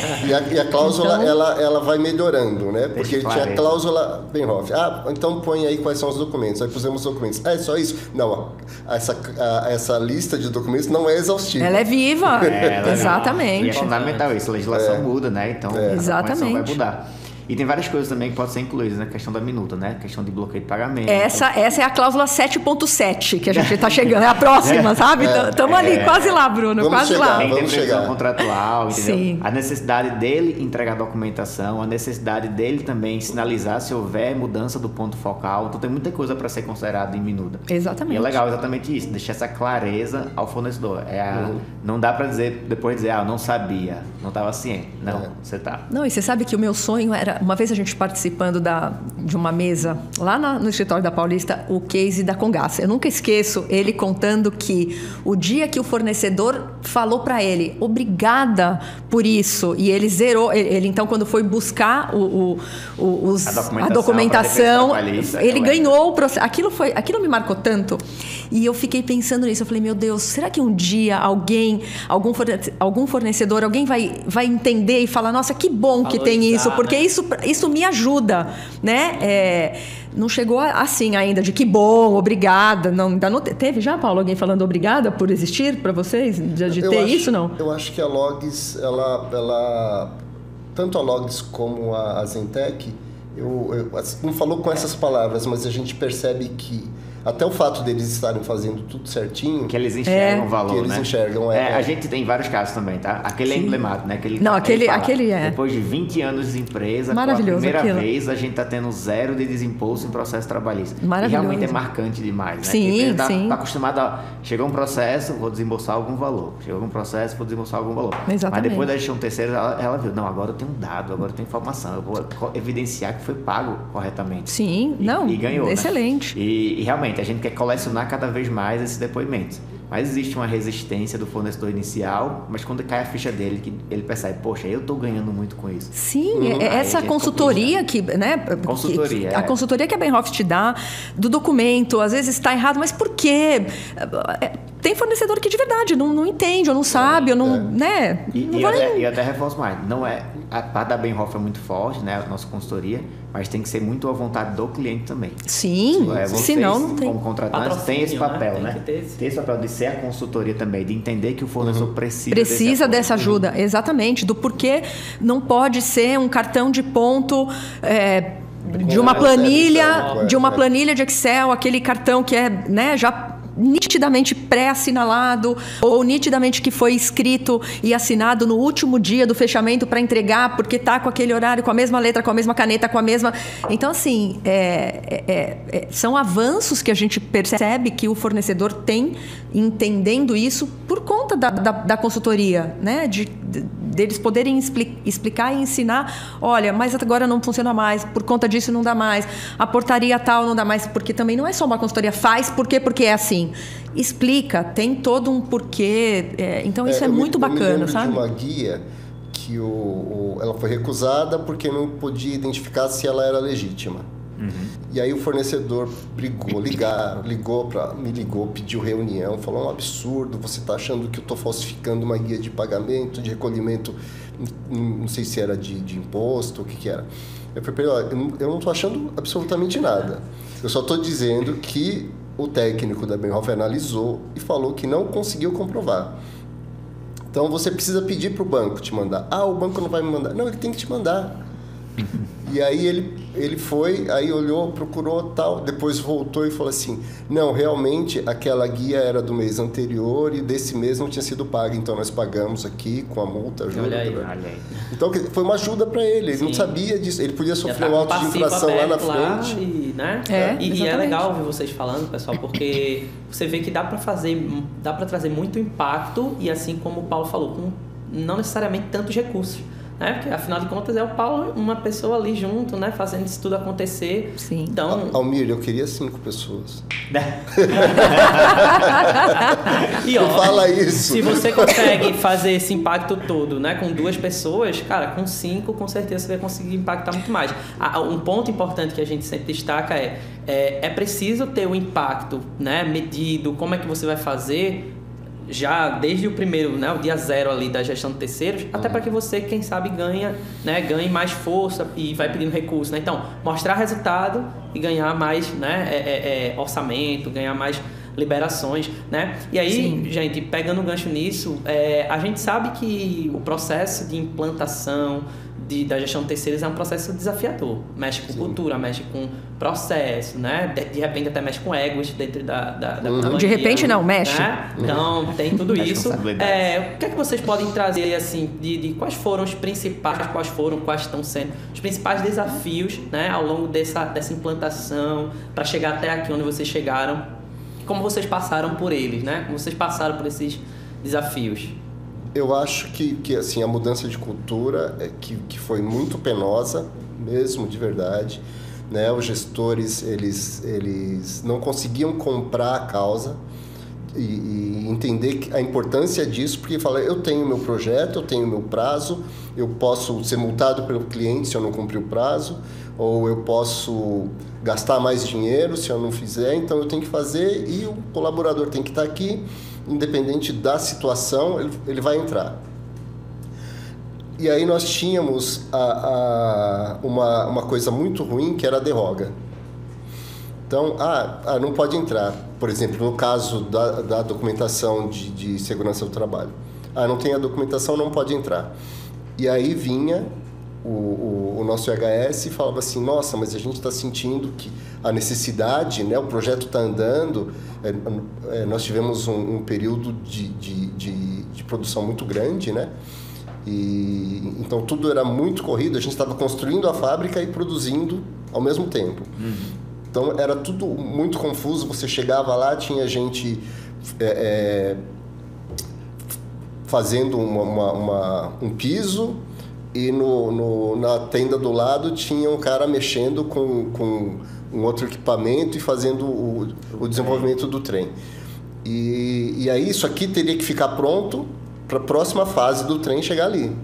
E a cláusula, então, ela vai melhorando, né? Porque tinha a cláusula Benhoft. Então põe aí quais são os documentos. Aí pusemos os documentos. É só isso? Não, essa lista de documentos não é exaustiva. Ela é viva, exatamente. E é fundamental isso, a legislação muda, né? Então, a exatamente. vai mudar. E tem várias coisas também que podem ser incluídas, né? A questão da minuta, né? A questão de bloqueio de pagamento. Essa é a cláusula 7.7 que a gente está chegando. É a próxima, sabe? Estamos ali, quase lá, Bruno. Quase lá. Tem previsão contratual, entendeu? Sim. A necessidade dele entregar documentação, a necessidade dele também sinalizar se houver mudança do ponto focal. Então tem muita coisa para ser considerada em minuta. Exatamente. E é legal exatamente isso, deixar essa clareza ao fornecedor. Não dá para depois dizer, eu não sabia, não estava ciente. Não, você tá. Não, e você sabe que o meu sonho era, uma vez a gente participando de uma mesa lá no escritório da Paulista, o case da Congas. Eu nunca esqueço ele contando que o dia que o fornecedor falou para ele, obrigada por isso, e ele zerou, ele então quando foi buscar a documentação ele ganhou o processo. Aquilo me marcou tanto, e eu fiquei pensando nisso. Eu falei, meu Deus, será que um dia algum fornecedor, alguém vai entender e falar, nossa, que bom que tem isso, porque isso me ajuda, né? Não chegou assim ainda, de que bom, obrigada. Ainda não teve já, Paulo, alguém falando obrigada por existir para vocês? De ter isso, não? Eu acho que a Logs, ela tanto a Logs como a Zentec, não falou com essas palavras, mas a gente percebe que até o fato deles estarem fazendo tudo certinho... Que eles enxergam o valor, que eles enxergam, A gente tem vários casos também, tá? Aquele é emblemático, né? Aquele é... Depois de 20 anos de empresa, pela primeira vez, a gente tá tendo 0 de desimposto em processo trabalhista. Maravilhoso. E realmente é marcante demais, né? Sim, tá acostumado a... Chegou um processo, vou desembolsar algum valor. Chegou um processo, vou desembolsar algum valor. Exatamente. Mas depois da gestão terceira, ela viu, não, agora eu tenho um dado, agora eu tenho informação, eu vou evidenciar que foi pago corretamente. Sim, e ganhou, excelente. Né? E realmente, a gente quer colecionar cada vez mais esses depoimentos. Mas existe uma resistência do fornecedor inicial, mas quando cai a ficha dele, que ele percebe, poxa, eu estou ganhando muito com isso. Sim, essa consultoria a consultoria que a Benhoft te dá, do documento, às vezes está errado, mas por quê? tem fornecedor que de verdade não entende, ou não sabe, ou não, né? E até reforço mais, não é, a parte da Benhoff é muito forte, né, a nossa consultoria, mas tem que ser muito à vontade do cliente também. Sim, senão não tem. Como contratantes, tem esse papel, né? Tem esse papel de ser a consultoria também, de entender que o fornecedor precisa dessa ajuda, exatamente, do porquê não pode ser um cartão de ponto... de uma planilha de Excel, aquele cartão que é, né, já nitidamente pré-assinalado ou nitidamente que foi escrito e assinado no último dia do fechamento para entregar, porque está com aquele horário, com a mesma letra, com a mesma caneta, com a mesma... Então, assim, são avanços que a gente percebe que o fornecedor tem entendendo isso por conta da consultoria, né? Deles poderem explicar e ensinar, olha, mas agora não funciona mais, por conta disso não dá mais, a portaria tal não dá mais, porque também não é só uma consultoria, faz, porque é assim. Explica, tem todo um porquê, então isso é muito bacana, sabe? Eu me lembro de uma guia que ela foi recusada porque não podia identificar se ela era legítima. E aí o fornecedor me ligou, pediu reunião, falou um absurdo, você está achando que eu estou falsificando uma guia de pagamento, de recolhimento, não sei se era de imposto, o que era. Eu falei, olha, eu não estou achando absolutamente nada, eu só estou dizendo que o técnico da Benhoff analisou e falou que não conseguiu comprovar. Então você precisa pedir para o banco te mandar. O banco não vai me mandar. Não, ele tem que te mandar. E aí ele foi, aí olhou, procurou tal, depois voltou e falou assim, não, realmente aquela guia era do mês anterior e desse mês não tinha sido paga, então nós pagamos aqui com a multa, ajuda. Olha aí. Então foi uma ajuda para ele, ele não sabia disso, ele podia sofrer um auto de infração lá na frente. E é legal ouvir vocês falando, pessoal, porque você vê que dá para trazer muito impacto e assim como o Paulo falou, com não necessariamente tantos recursos. Porque, afinal de contas, é o Paulo, uma pessoa ali junto, né? Fazendo isso tudo acontecer. Sim. Então... Almir, eu queria 5 pessoas. E ó, fala isso. Se você consegue fazer esse impacto todo, né? Com 2 pessoas, cara, com 5, com certeza você vai conseguir impactar muito mais. Um ponto importante que a gente sempre destaca é preciso ter o impacto, né? Medido, como é que você vai fazer... já desde o primeiro, né, o dia 0 ali da gestão de terceiros, até para que você, quem sabe, ganhe mais força e vai pedindo recurso, né? Então, mostrar resultado e ganhar mais, né, orçamento, ganhar mais liberações, né? E aí, Sim. gente, pegando um gancho nisso, a gente sabe que o processo de implantação da gestão de terceiros é um processo desafiador. Mexe com Sim. cultura, mexe com processo, né? De repente até mexe com egos dentro da De repente não, mexe. Né? Então, tem tudo isso. O que é que vocês podem trazer, assim, de quais foram os principais, quais estão sendo os principais desafios, né? Ao longo dessa implantação, para chegar até aqui onde vocês chegaram, como vocês passaram por eles, né? Como vocês passaram por esses desafios. Eu acho que assim, a mudança de cultura que foi muito penosa, mesmo de verdade, né? Os gestores eles não conseguiam comprar a causa e entender a importância disso, porque fala, eu tenho meu projeto, eu tenho meu prazo, eu posso ser multado pelo cliente se eu não cumprir o prazo, ou eu posso gastar mais dinheiro se eu não fizer, então eu tenho que fazer e o colaborador tem que estar aqui, independente da situação, ele vai entrar. E aí nós tínhamos uma coisa muito ruim, que era a derroga. Então, não pode entrar. Por exemplo, no caso da documentação de segurança do trabalho. Não tem a documentação, não pode entrar. E aí vinha o nosso IHS e falava assim, nossa, mas a gente está sentindo que a necessidade, né, o projeto está andando, nós tivemos um período de produção muito grande, né? E então tudo era muito corrido, a gente estava construindo a fábrica e produzindo ao mesmo tempo. Então era tudo muito confuso, você chegava lá, tinha gente fazendo um piso, e na tenda do lado tinha um cara mexendo com um outro equipamento e fazendo o desenvolvimento do trem. E aí isso aqui teria que ficar pronto para a próxima fase do trem chegar ali.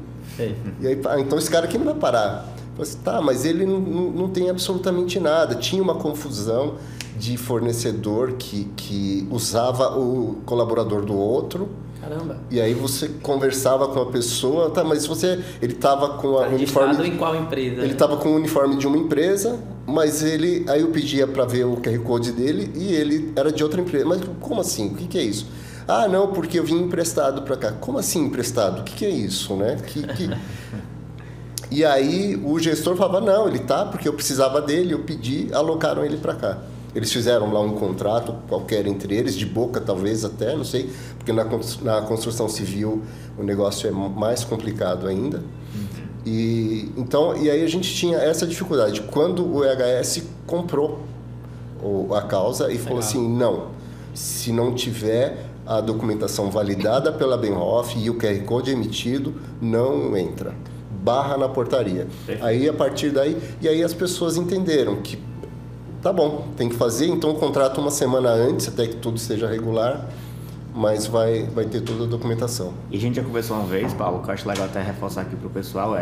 E aí, então esse cara aqui não vai parar. Eu falei assim, mas ele não tem absolutamente nada. Tinha uma confusão. de fornecedor que usava o colaborador do outro. Caramba. E aí você conversava com a pessoa, tá, mas ele estava com a uniforme em qual empresa? Ele estava com o uniforme de uma empresa, mas aí eu pedia para ver o QR Code dele e ele era de outra empresa. Mas como assim? O que é isso? Ah, não, porque eu vim emprestado para cá. Como assim emprestado? O que é isso, né? E aí o gestor falava, não, ele tá porque eu precisava dele, eu pedi, alocaram ele para cá. Eles fizeram lá um contrato qualquer entre eles, de boca talvez até, não sei, porque na construção civil o negócio é mais complicado ainda. E aí a gente tinha essa dificuldade. Quando o EHS comprou a causa e falou assim, não, se não tiver a documentação validada pela Benhoff e o QR Code emitido, não entra. Barra na portaria. Aí a partir daí, e aí as pessoas entenderam que tá bom, tem que fazer, então o contrato uma semana antes, até que tudo esteja regular, mas vai ter toda a documentação. E a gente já conversou uma vez, Paulo, que eu acho legal até reforçar aqui pro pessoal,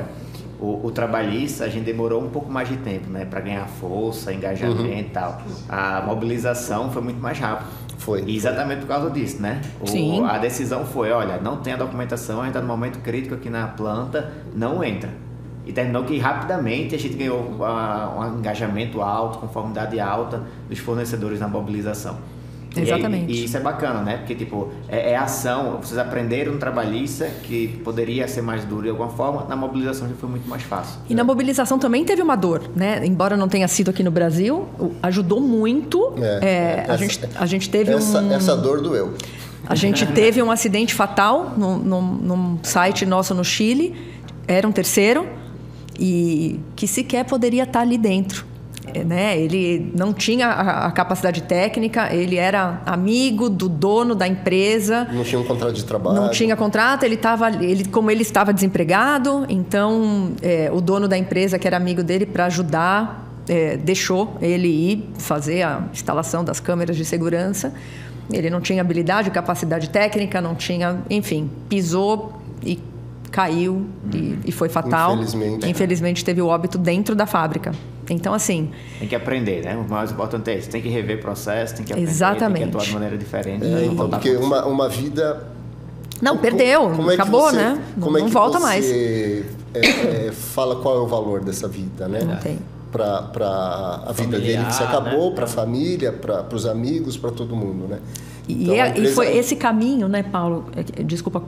o trabalhista, a gente demorou um pouco mais de tempo, né, para ganhar força, engajamento e tal. A mobilização foi muito mais rápida. Foi. E exatamente por causa disso, né? Sim. A decisão foi, olha, não tem a documentação, ainda no momento crítico aqui na planta, não entra. E terminou que rapidamente a gente ganhou um engajamento alto, conformidade alta dos fornecedores na mobilização. Exatamente. E isso é bacana, né? Porque, tipo, é ação. Vocês aprenderam no trabalhista que poderia ser mais duro de alguma forma, na mobilização já foi muito mais fácil. E na mobilização também teve uma dor, né? Embora não tenha sido aqui no Brasil, ajudou muito. A gente teve essa dor doeu. A gente teve um acidente fatal num site nosso no Chile. Era um terceiro. E que sequer poderia estar ali dentro, né? Ele não tinha a capacidade técnica, ele era amigo do dono da empresa. Não tinha um contrato de trabalho. Não tinha contrato, como ele estava desempregado, então o dono da empresa, que era amigo dele, para ajudar, deixou ele ir fazer a instalação das câmeras de segurança. Ele não tinha habilidade, capacidade técnica, não tinha, enfim, pisou e caiu e foi fatal. Infelizmente teve o óbito dentro da fábrica. Então, assim... Tem que aprender, né? O mais importante é isso. Tem que rever processo, tem que aprender, exatamente. Tem que atuar de maneira diferente. Então, porque uma vida... Não, perdeu. Acabou, né? Não volta mais. Fala qual é o valor dessa vida, né? Não tem. Para a vida dele que se acabou, né? Para a família, para os amigos, para todo mundo, né? Então, e foi esse caminho, né, Paulo? Desculpa...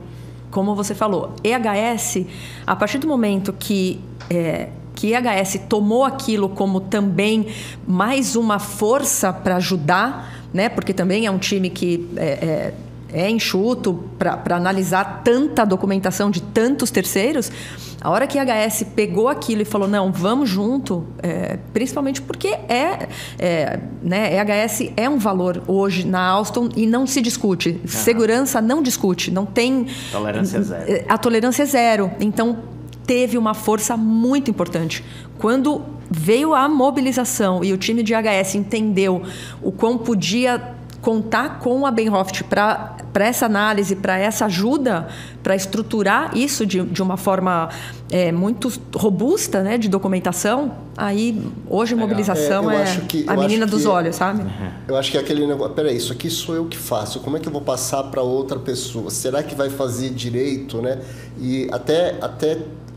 Como você falou, EHS, a partir do momento que EHS tomou aquilo como também mais uma força para ajudar, né? Porque também é um time que é enxuto para analisar tanta documentação de tantos terceiros. A hora que a EHS pegou aquilo e falou, não, vamos junto, principalmente porque né, EHS é um valor hoje na Alstom e não se discute. Segurança não discute, não tem... Tolerância zero. A tolerância é zero. Então, teve uma força muito importante. Quando veio a mobilização e o time de EHS entendeu o quão podia contar com a Benhoff para essa análise, para essa ajuda, para estruturar isso de uma forma muito robusta, né, de documentação, aí hoje a mobilização a menina dos olhos, sabe? Eu acho que é aquele negócio, peraí, isso aqui sou eu que faço, como é que eu vou passar para outra pessoa? Será que vai fazer direito, né? E até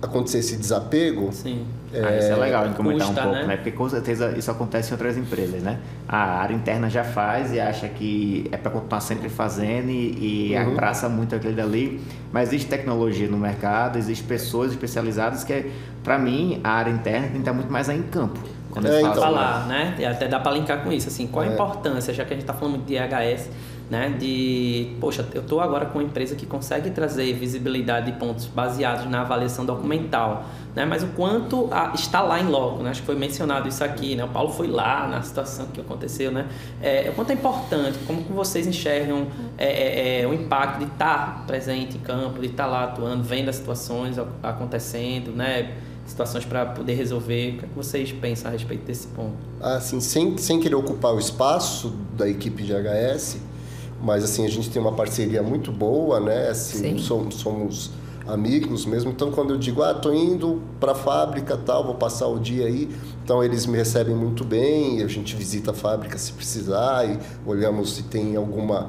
acontecer esse desapego... Sim. Isso é legal de comentar um pouco, né? Porque com certeza isso acontece em outras empresas, né? A área interna já faz e acha que é para continuar sempre fazendo e abraça muito aquele dali, mas existe tecnologia no mercado, existem pessoas especializadas que, para mim, a área interna tem que estar muito mais em campo. Quando falar, né? E até dá para linkar com isso, assim, qual a importância, já que a gente está falando muito de EHS, né? Poxa, eu estou agora com uma empresa que consegue trazer visibilidade de pontos baseados na avaliação documental, né? Mas o quanto está lá em loco, né? Acho que foi mencionado isso aqui, né? O Paulo foi lá na situação que aconteceu, né? O quanto é importante, como que vocês enxergam o impacto de estar presente em campo, de estar lá atuando, vendo as situações acontecendo, né? Situações para poder resolver. O que é que vocês pensam a respeito desse ponto? Assim, sem querer ocupar o espaço da equipe de EHS, mas assim, a gente tem uma parceria muito boa, né? Assim, somos amigos mesmo. Então, quando eu digo, tô indo para a fábrica, tal, vou passar o dia aí, então eles me recebem muito bem, a gente visita a fábrica se precisar e olhamos se tem alguma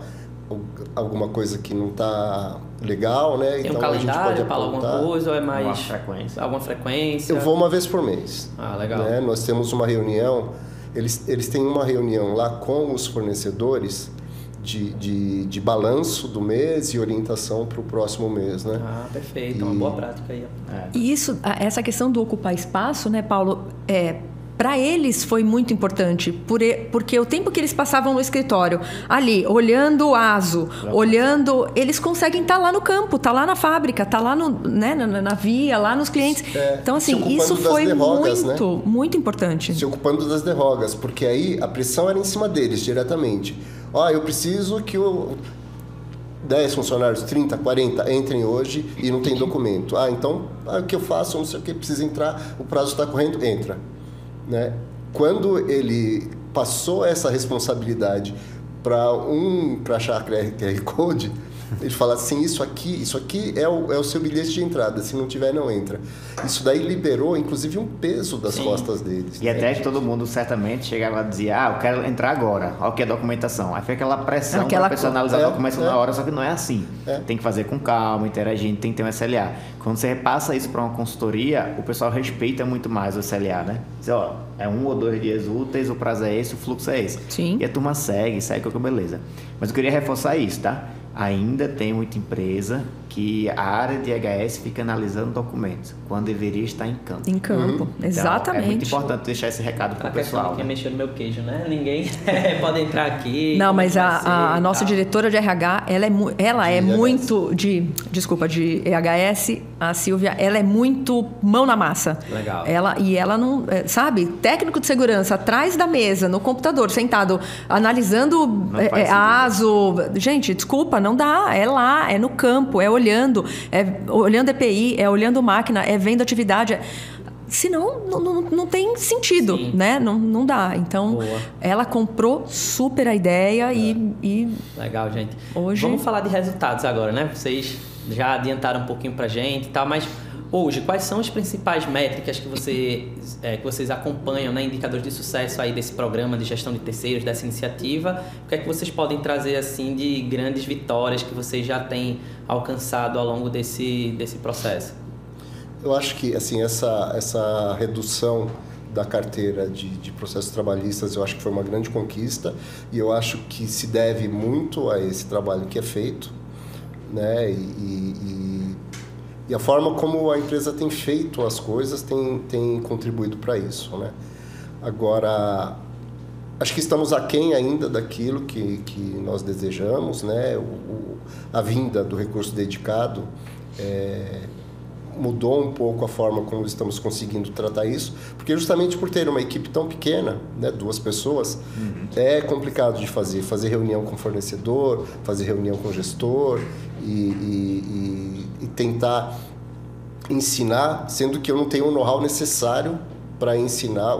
coisa que não está legal, né? Tem então um calendário para alguma coisa ou é mais alguma frequência? Eu vou uma vez por mês. Legal. Né? Nós temos uma reunião, eles têm uma reunião lá com os fornecedores de balanço do mês e orientação para o próximo mês, né? Perfeito, uma boa prática aí. E essa questão do ocupar espaço, né, Paulo, para eles foi muito importante, porque o tempo que eles passavam no escritório, ali, olhando o ASO, eles conseguem estar lá no campo, estar lá na fábrica, estar lá na via, lá nos clientes. Então, assim, isso foi derrogas, muito importante. Se ocupando das derrogas, porque aí a pressão era em cima deles, diretamente. Eu preciso que 10 funcionários, 30, 40 entrem hoje e não tem documento. Então, o que eu faço? Não sei o que, precisa entrar, o prazo está correndo, entra. Né? Quando ele passou essa responsabilidade para um crachá QR Code, ele fala assim, isso aqui é o seu bilhete de entrada, se não tiver, não entra. Isso daí liberou, inclusive, um peso das costas deles. E até que todo mundo, certamente, chegava a dizer, eu quero entrar agora, olha o que é documentação. Aí foi aquela pressão para a pessoa analisar a documentação na hora, só que não é assim. Tem que fazer com calma, interagindo, tem que ter um SLA. Quando você repassa isso para uma consultoria, o pessoal respeita muito mais o SLA, né? Diz, é 1 ou 2 dias úteis, o prazo é esse, o fluxo é esse. Sim. E a turma segue com beleza. Mas eu queria reforçar isso, tá? Ainda tem muita empresa que a área de EHS fica analisando documentos, quando deveria estar em campo. Em campo, exatamente. Então, é muito importante deixar esse recado para o pessoal. Quem mexeu no meu queijo, né? Ninguém pode entrar aqui. Não, mas a nossa diretora de RH, ela é muito de EHS, a Silvia, ela é muito mão na massa. Legal. Ela não, sabe, técnico de segurança atrás da mesa, no computador, sentado, analisando a ASO. Gente, desculpa, não dá. É lá, é no campo, é olhando EPI, é olhando máquina, é vendo atividade. Senão, não tem sentido, né? Não dá. Então, ela comprou super a ideia e... Legal, gente. Hoje... Vamos falar de resultados agora, né? Vocês já adiantaram um pouquinho pra gente e tal, mas hoje, quais são as principais métricas que vocês acompanham, né? Indicadores de sucesso aí desse programa de gestão de terceiros, dessa iniciativa? O que é que vocês podem trazer, assim, de grandes vitórias que vocês já têm alcançado ao longo desse processo? Eu acho que, assim, essa redução da carteira de processos trabalhistas, eu acho que foi uma grande conquista e eu acho que se deve muito a esse trabalho que é feito, né? E a forma como a empresa tem feito as coisas tem contribuído para isso, né? Agora, acho que estamos aquém ainda daquilo que nós desejamos, né? A vinda do recurso dedicado mudou um pouco a forma como estamos conseguindo tratar isso, porque justamente por ter uma equipe tão pequena, né, 2 pessoas, é complicado de fazer reunião com fornecedor, fazer reunião com gestor e tentar ensinar, sendo que eu não tenho o know-how necessário para ensinar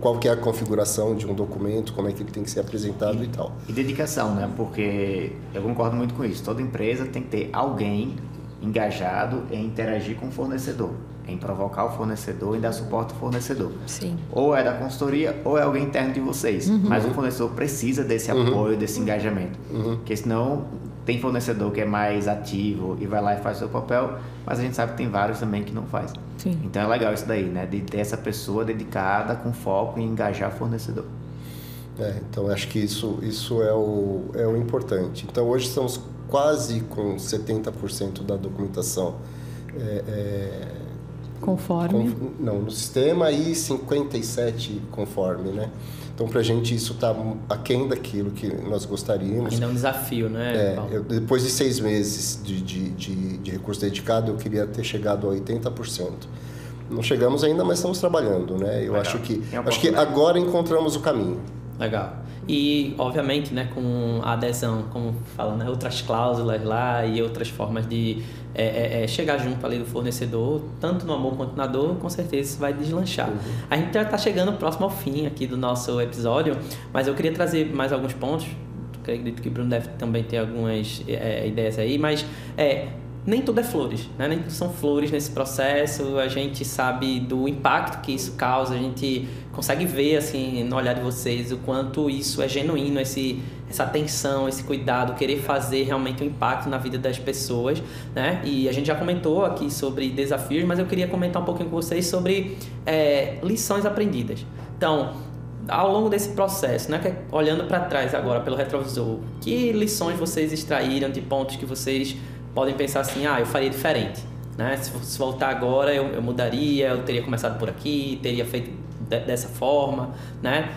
qual que é a configuração de um documento, como é que ele tem que ser apresentado e tal. E dedicação, né? Porque eu concordo muito com isso. Toda empresa tem que ter alguém engajado em interagir com o fornecedor, em provocar o fornecedor e dar suporte ao fornecedor. Sim. Ou é da consultoria ou é alguém interno de vocês. Mas o fornecedor precisa desse apoio, desse engajamento. Porque senão tem fornecedor que é mais ativo e vai lá e faz o seu papel, mas a gente sabe que tem vários também que não faz. Sim. Então é legal isso daí, né? De ter essa pessoa dedicada com foco em engajar o fornecedor. Então acho que isso é o importante. Então hoje estamos quase com 70% da documentação conforme. No sistema e 57% conforme, né? Então, para a gente, isso está aquém daquilo que nós gostaríamos. Ainda é um desafio, né, Paulo? Depois de 6 meses de recurso dedicado, eu queria ter chegado a 80%. Não chegamos ainda, mas estamos trabalhando, né? Eu acho que agora encontramos o caminho. Legal. E, obviamente, né, com a adesão, como fala, né, outras cláusulas lá e outras formas de chegar junto ali do fornecedor, tanto no amor quanto na dor, com certeza isso vai deslanchar. A gente já está chegando próximo ao fim aqui do nosso episódio, mas eu queria trazer mais alguns pontos. Acredito que o Bruno deve também ter algumas ideias aí, mas nem tudo é flores, né? Nem tudo são flores nesse processo. A gente sabe do impacto que isso causa, a gente consegue ver assim no olhar de vocês o quanto isso é genuíno, essa atenção, esse cuidado, querer fazer realmente um impacto na vida das pessoas, né? E a gente já comentou aqui sobre desafios, mas eu queria comentar um pouquinho com vocês sobre lições aprendidas. Então, ao longo desse processo, né, olhando para trás agora pelo retrovisor, que lições vocês extraíram de pontos que vocês podem pensar assim, eu faria diferente, né? Se voltar agora eu mudaria, eu teria começado por aqui, teria feito dessa forma, né?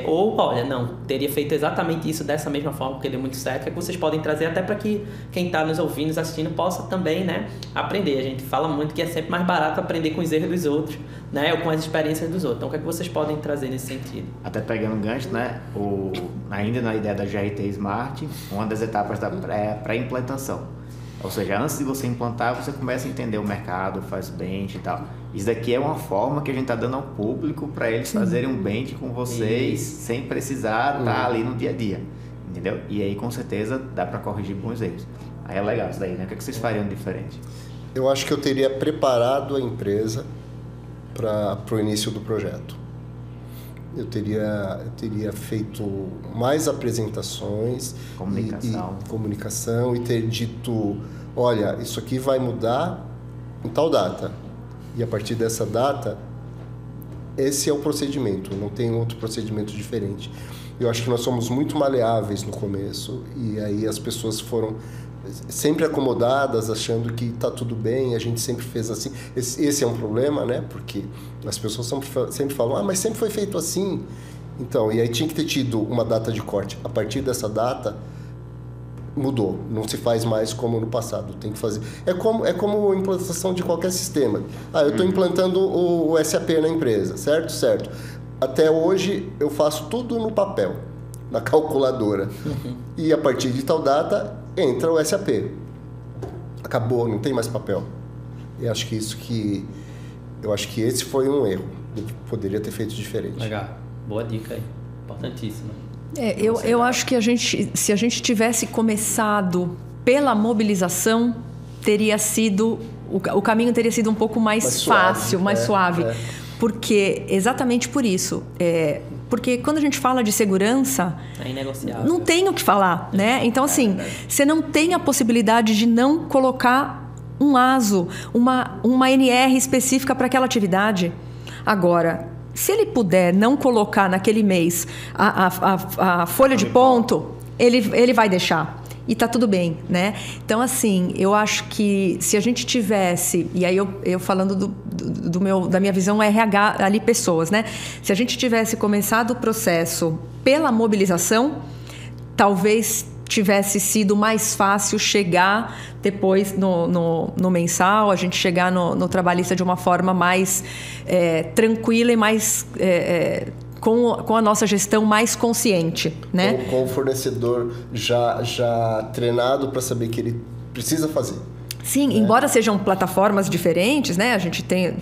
Ou, olha, não, teria feito exatamente isso dessa mesma forma, porque deu muito certo. Que vocês podem trazer até para que quem está nos ouvindo, nos assistindo, possa também, né, aprender. A gente fala muito que é sempre mais barato aprender com os erros dos outros, né, ou com as experiências dos outros. Então, o que é que vocês podem trazer nesse sentido? Até pegando um gancho, né, ainda na ideia da GRT Smart, uma das etapas da pré-implantação. Ou seja, antes de você implantar, você começa a entender o mercado, faz bench e tal. Isso daqui é uma forma que a gente está dando ao público para eles fazerem um bench com vocês sem precisar estar ali no dia a dia, entendeu? E aí, com certeza, dá para corrigir bons erros. Aí é legal isso daí, né? O que vocês fariam diferente? Eu acho que eu teria preparado a empresa para o início do projeto. Eu teria feito mais apresentações, comunicação e ter dito, olha, isso aqui vai mudar em tal data. E a partir dessa data, esse é o procedimento, não tem outro procedimento diferente. Eu acho que nós somos muito maleáveis no começo e aí as pessoas foram sempre acomodadas, achando que está tudo bem, a gente sempre fez assim. Esse é um problema, né? Porque as pessoas sempre falam, mas sempre foi feito assim. Então, e aí tinha que ter tido uma data de corte. A partir dessa data, mudou. Não se faz mais como no passado. Tem que fazer. É como a implantação de qualquer sistema. Eu estou implantando o SAP na empresa, certo? Certo. Até hoje, eu faço tudo no papel, na calculadora. E a partir de tal data, entra o SAP. Acabou, não tem mais papel. Eu acho que esse foi um erro. Eu poderia ter feito diferente. Legal. Boa dica aí. Importantíssima. Eu acho que se a gente tivesse começado pela mobilização, teria sido o caminho teria sido um pouco mais fácil, mais suave. Porque, exatamente por isso. Porque quando a gente fala de segurança, é inegociável. Não tem o que falar, né? Então, assim, você não tem a possibilidade de não colocar um ASO, uma NR específica para aquela atividade. Agora, se ele puder não colocar naquele mês a folha de ponto, ele vai deixar. E tá tudo bem, né? Então, assim, eu acho que se a gente tivesse... E aí eu falando da minha visão RH ali, pessoas, né? Se a gente tivesse começado o processo pela mobilização, talvez tivesse sido mais fácil chegar depois no mensal, a gente chegar no trabalhista de uma forma mais tranquila e mais... Com a nossa gestão mais consciente, né? Com o fornecedor já treinado para saber que ele precisa fazer. Sim, embora sejam plataformas diferentes, né? A gente tem...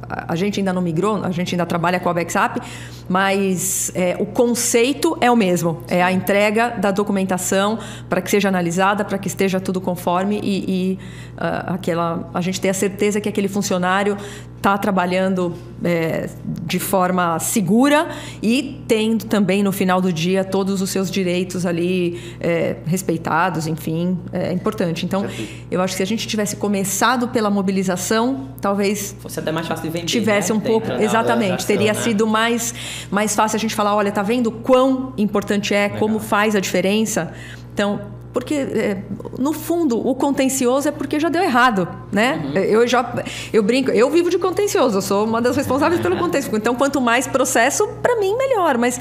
a gente ainda não migrou, a gente ainda trabalha com a BackSAP, mas o conceito é o mesmo. É a entrega da documentação para que seja analisada, para que esteja tudo conforme e a gente ter a certeza que aquele funcionário está trabalhando de forma segura e tendo também no final do dia todos os seus direitos ali respeitados, enfim, é importante. Então, eu acho que se a gente tivesse começado pela mobilização, talvez fosse até mais fácil de vender, tivesse um pouco, exatamente, teria sido mais fácil a gente falar, olha, tá vendo quão importante é, como faz a diferença? Então, porque, no fundo, o contencioso é porque já deu errado, né? Eu brinco, eu vivo de contencioso, eu sou uma das responsáveis pelo contencioso. Então, quanto mais processo, para mim, melhor. Mas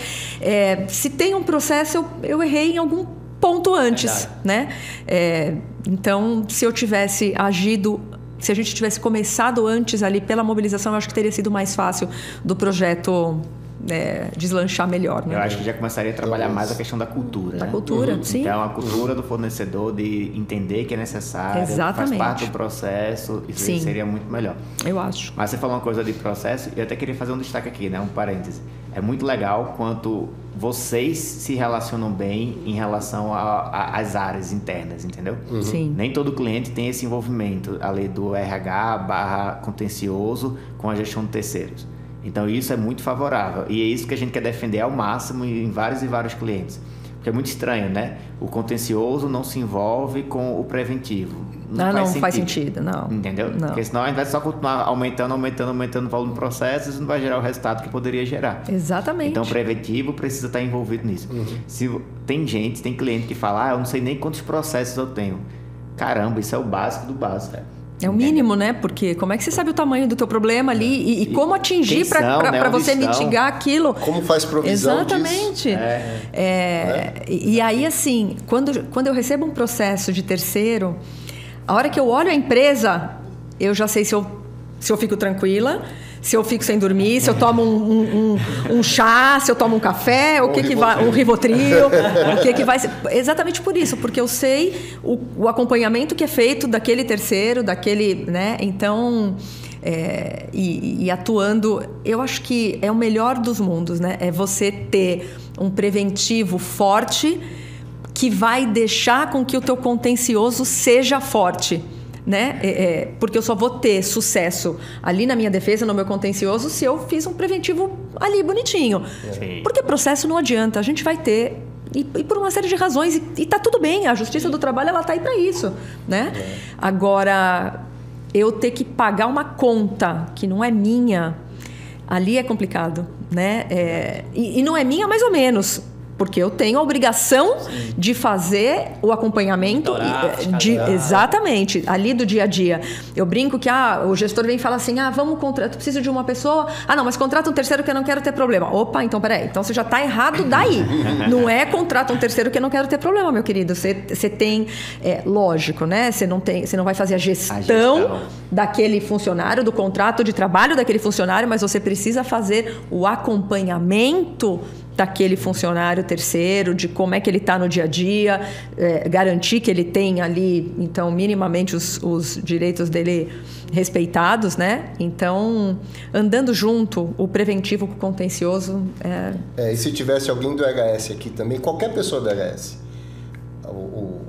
se tem um processo, eu errei em algum ponto antes, né? Então, se eu tivesse agido... Se a gente tivesse começado antes ali pela mobilização, eu acho que teria sido mais fácil do projeto deslanchar melhor. Né? Eu acho que já começaria a trabalhar mais a questão da cultura. Da cultura, sim. Então, a cultura do fornecedor de entender que é necessário, exatamente, faz parte do processo, isso seria muito melhor. Eu acho. Mas você falou uma coisa de processo, e eu até queria fazer um destaque aqui, né? Um parêntese. É muito legal quanto vocês se relacionam bem em relação às áreas internas, entendeu? Sim. Nem todo cliente tem esse envolvimento ali do RH/contencioso com a gestão de terceiros. Então isso é muito favorável e é isso que a gente quer defender ao máximo em vários e vários clientes. Porque é muito estranho, né? O contencioso não se envolve com o preventivo. Não faz sentido, não. Entendeu? Não. Porque senão a gente vai só continuar aumentando o volume do processo e isso não vai gerar o resultado que poderia gerar. Exatamente. Então o preventivo precisa estar envolvido nisso. Tem cliente que fala, eu não sei nem quantos processos eu tenho. Caramba, isso é o básico do básico. É o mínimo, né? Porque como é que você sabe o tamanho do teu problema ali e como atingir para você mitigar aquilo? Como faz provisão exatamente. Disso? E aí, assim, quando eu recebo um processo de terceiro, a hora que eu olho a empresa, eu já sei se eu fico tranquila, se eu fico sem dormir, se eu tomo um chá, se eu tomo um café, um Rivotril, o que vai ser. Exatamente por isso, porque eu sei o acompanhamento que é feito daquele terceiro, daquele, né? Então, e atuando, eu acho que é o melhor dos mundos, né? É você ter um preventivo forte que vai deixar com que o teu contencioso seja forte. Né? Porque eu só vou ter sucesso ali na minha defesa, no meu contencioso, se eu fiz um preventivo ali bonitinho. Sim. Porque processo não adianta, a gente vai ter e por uma série de razões e tá tudo bem, a Justiça do Trabalho ela tá aí para isso, né? Agora, eu ter que pagar uma conta que não é minha, ali é complicado, né? E não é minha mais ou menos. Porque eu tenho a obrigação de fazer o acompanhamento exatamente, ali do dia a dia. Eu brinco que o gestor vem e fala assim, vamos contratar, preciso de uma pessoa, não, mas contrata um terceiro que eu não quero ter problema. Opa, então peraí, então você já está errado daí. Não é contrata um terceiro que eu não quero ter problema, meu querido. Você tem, lógico, né? Você não vai fazer a gestão daquele funcionário, do contrato de trabalho daquele funcionário, mas você precisa fazer o acompanhamento daquele funcionário terceiro, de como é que ele está no dia a dia, garantir que ele tem ali, então, minimamente os direitos dele respeitados, né? Então, andando junto, o preventivo com o contencioso... E se tivesse alguém do HS aqui também, qualquer pessoa do HS, o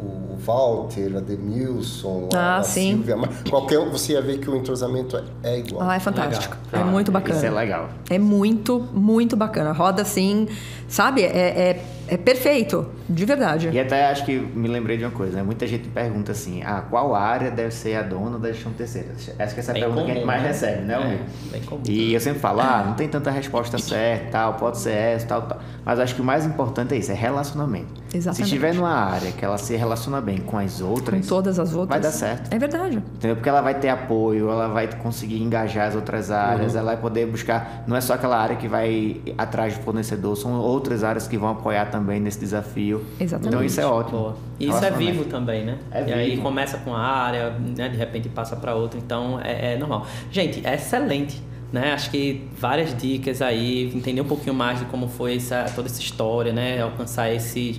Walter, a Demilson, a Silvia, qualquer um, você ia ver que o entrosamento é igual. É fantástico. Legal. É muito bacana. Isso é legal. É muito, muito bacana. Roda assim, sabe? É perfeito, de verdade. E até acho que me lembrei de uma coisa, né? Muita gente pergunta assim, qual área deve ser a dona da gestão terceira? Acho que essa é a pergunta que a gente mais recebe, né? Bem comum. E eu sempre falo, não tem tanta resposta certa, tal, pode ser essa, tal. Mas acho que o mais importante é isso, é relacionamento. Exatamente. Se estiver numa área que ela se relaciona bem com as outras... Com todas as outras. Vai dar certo. É verdade. Entendeu? Porque ela vai ter apoio, ela vai conseguir engajar as outras áreas, ela vai poder buscar... Não é só aquela área que vai atrás do fornecedor, são outras áreas que vão apoiar também nesse desafio. Exatamente. Então isso é ótimo. Boa. E isso é vivo também, né? E aí começa com a área, né? De repente passa para outra, então é normal. Gente, é excelente. Né? Acho que várias dicas aí, entender um pouquinho mais de como foi toda essa história, né? Alcançar esses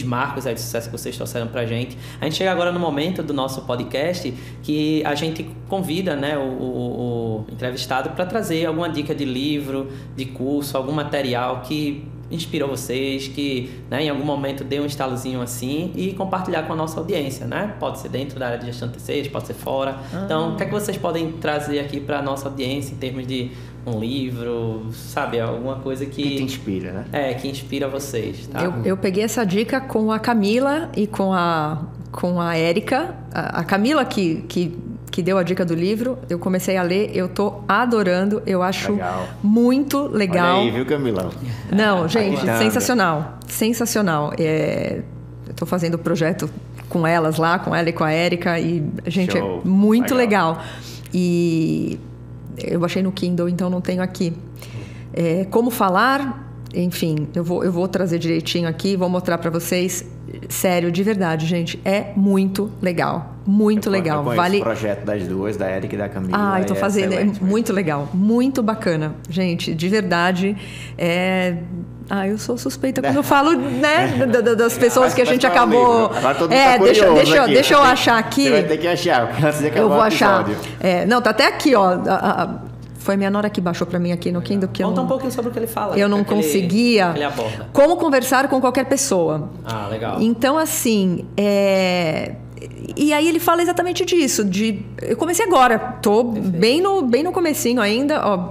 marcos aí de sucesso que vocês trouxeram pra gente. A gente chega agora no momento do nosso podcast que a gente convida, né, o entrevistado para trazer alguma dica de livro, de curso, algum material que inspirou vocês, que, né, em algum momento deu um estalozinho assim e compartilhar com a nossa audiência, né? Pode ser dentro da área de gestão de terceiros, pode ser fora. Então, o que é que vocês podem trazer aqui para a nossa audiência em termos de um livro, sabe? Alguma coisa que te inspira, né? Que inspira vocês, tá? Eu peguei essa dica com a Camila e com a Érica. A Camila que deu a dica do livro, eu comecei a ler, eu tô adorando, eu acho muito legal. Olha aí, viu, Camila? Não, gente, sensacional. Eu tô fazendo o projeto com elas lá, com ela e com a Érica, e, gente, é muito legal. E eu baixei no Kindle, então não tenho aqui. Como falar enfim, eu vou trazer direitinho aqui, vou mostrar para vocês. Sério, de verdade, gente, é muito legal. Muito legal. Vale o projeto das duas, da Érica e da Camila. Eu tô fazendo, é muito legal, muito bacana. Gente, de verdade, eu sou suspeita quando eu falo, né, das pessoas que a gente acabou. Deixa eu achar aqui. Você vai ter que achar, porque antes de acabar eu vou o achar. episódio. Não, tá até aqui, ó. Foi minha nora que baixou para mim aqui no Kindle. Conta um pouquinho sobre o que ele fala. Eu não conseguia. Ele aborda. Como conversar com qualquer pessoa. Legal. Então, assim, e aí ele fala exatamente disso. Eu comecei agora, tô bem no comecinho ainda. Ó,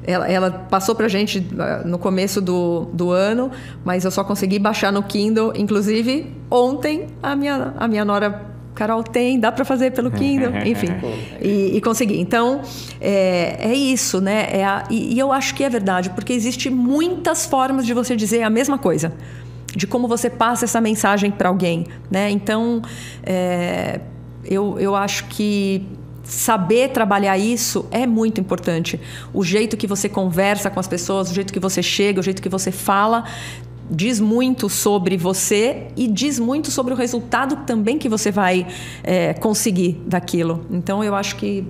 ela passou pra gente no começo do ano, mas eu só consegui baixar no Kindle. Inclusive, ontem a minha nora... Carol, dá para fazer pelo Kindle, enfim, e consegui. Então, é isso, né? E eu acho que é verdade, porque existem muitas formas de você dizer a mesma coisa, de como você passa essa mensagem para alguém, né? Então, eu acho que saber trabalhar isso é muito importante. O jeito que você conversa com as pessoas, o jeito que você chega, o jeito que você fala... diz muito sobre você e diz muito sobre o resultado também que você vai conseguir daquilo. Então, eu acho que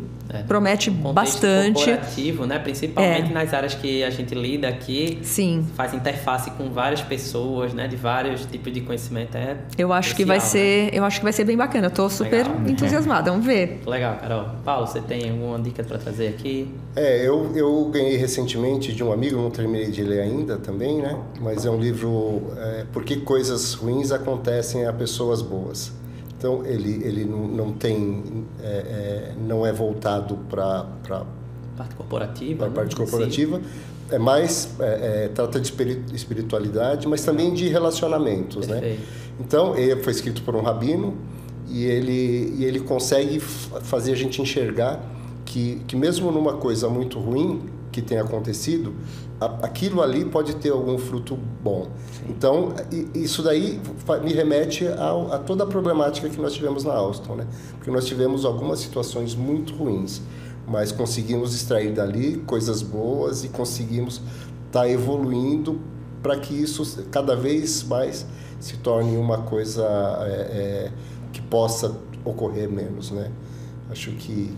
promete bastante. Corporativo, né? Principalmente nas áreas que a gente lida aqui. Sim. Faz interface com várias pessoas, né? De vários tipos de conhecimento. Eu acho que vai ser, eu acho que vai ser bem bacana. Eu tô super entusiasmada. Vamos ver. Legal, Carol. Paulo, você tem alguma dica para trazer aqui? Eu ganhei recentemente de um amigo, não terminei de ler ainda também, né? Mas é um livro Por que coisas ruins acontecem a pessoas boas. Então, ele não tem... não é voltado para parte corporativa. Para a parte corporativa. É mais... trata de espiritualidade, mas também de relacionamentos, né? Então, ele foi escrito por um rabino e ele consegue fazer a gente enxergar que mesmo numa coisa muito ruim que tenha acontecido, aquilo ali pode ter algum fruto bom. Sim. Então, isso daí me remete a toda a problemática que nós tivemos na Alstom, né? Porque nós tivemos algumas situações muito ruins, mas conseguimos extrair dali coisas boas e conseguimos estar evoluindo para que isso cada vez mais se torne uma coisa que possa ocorrer menos, né? Acho que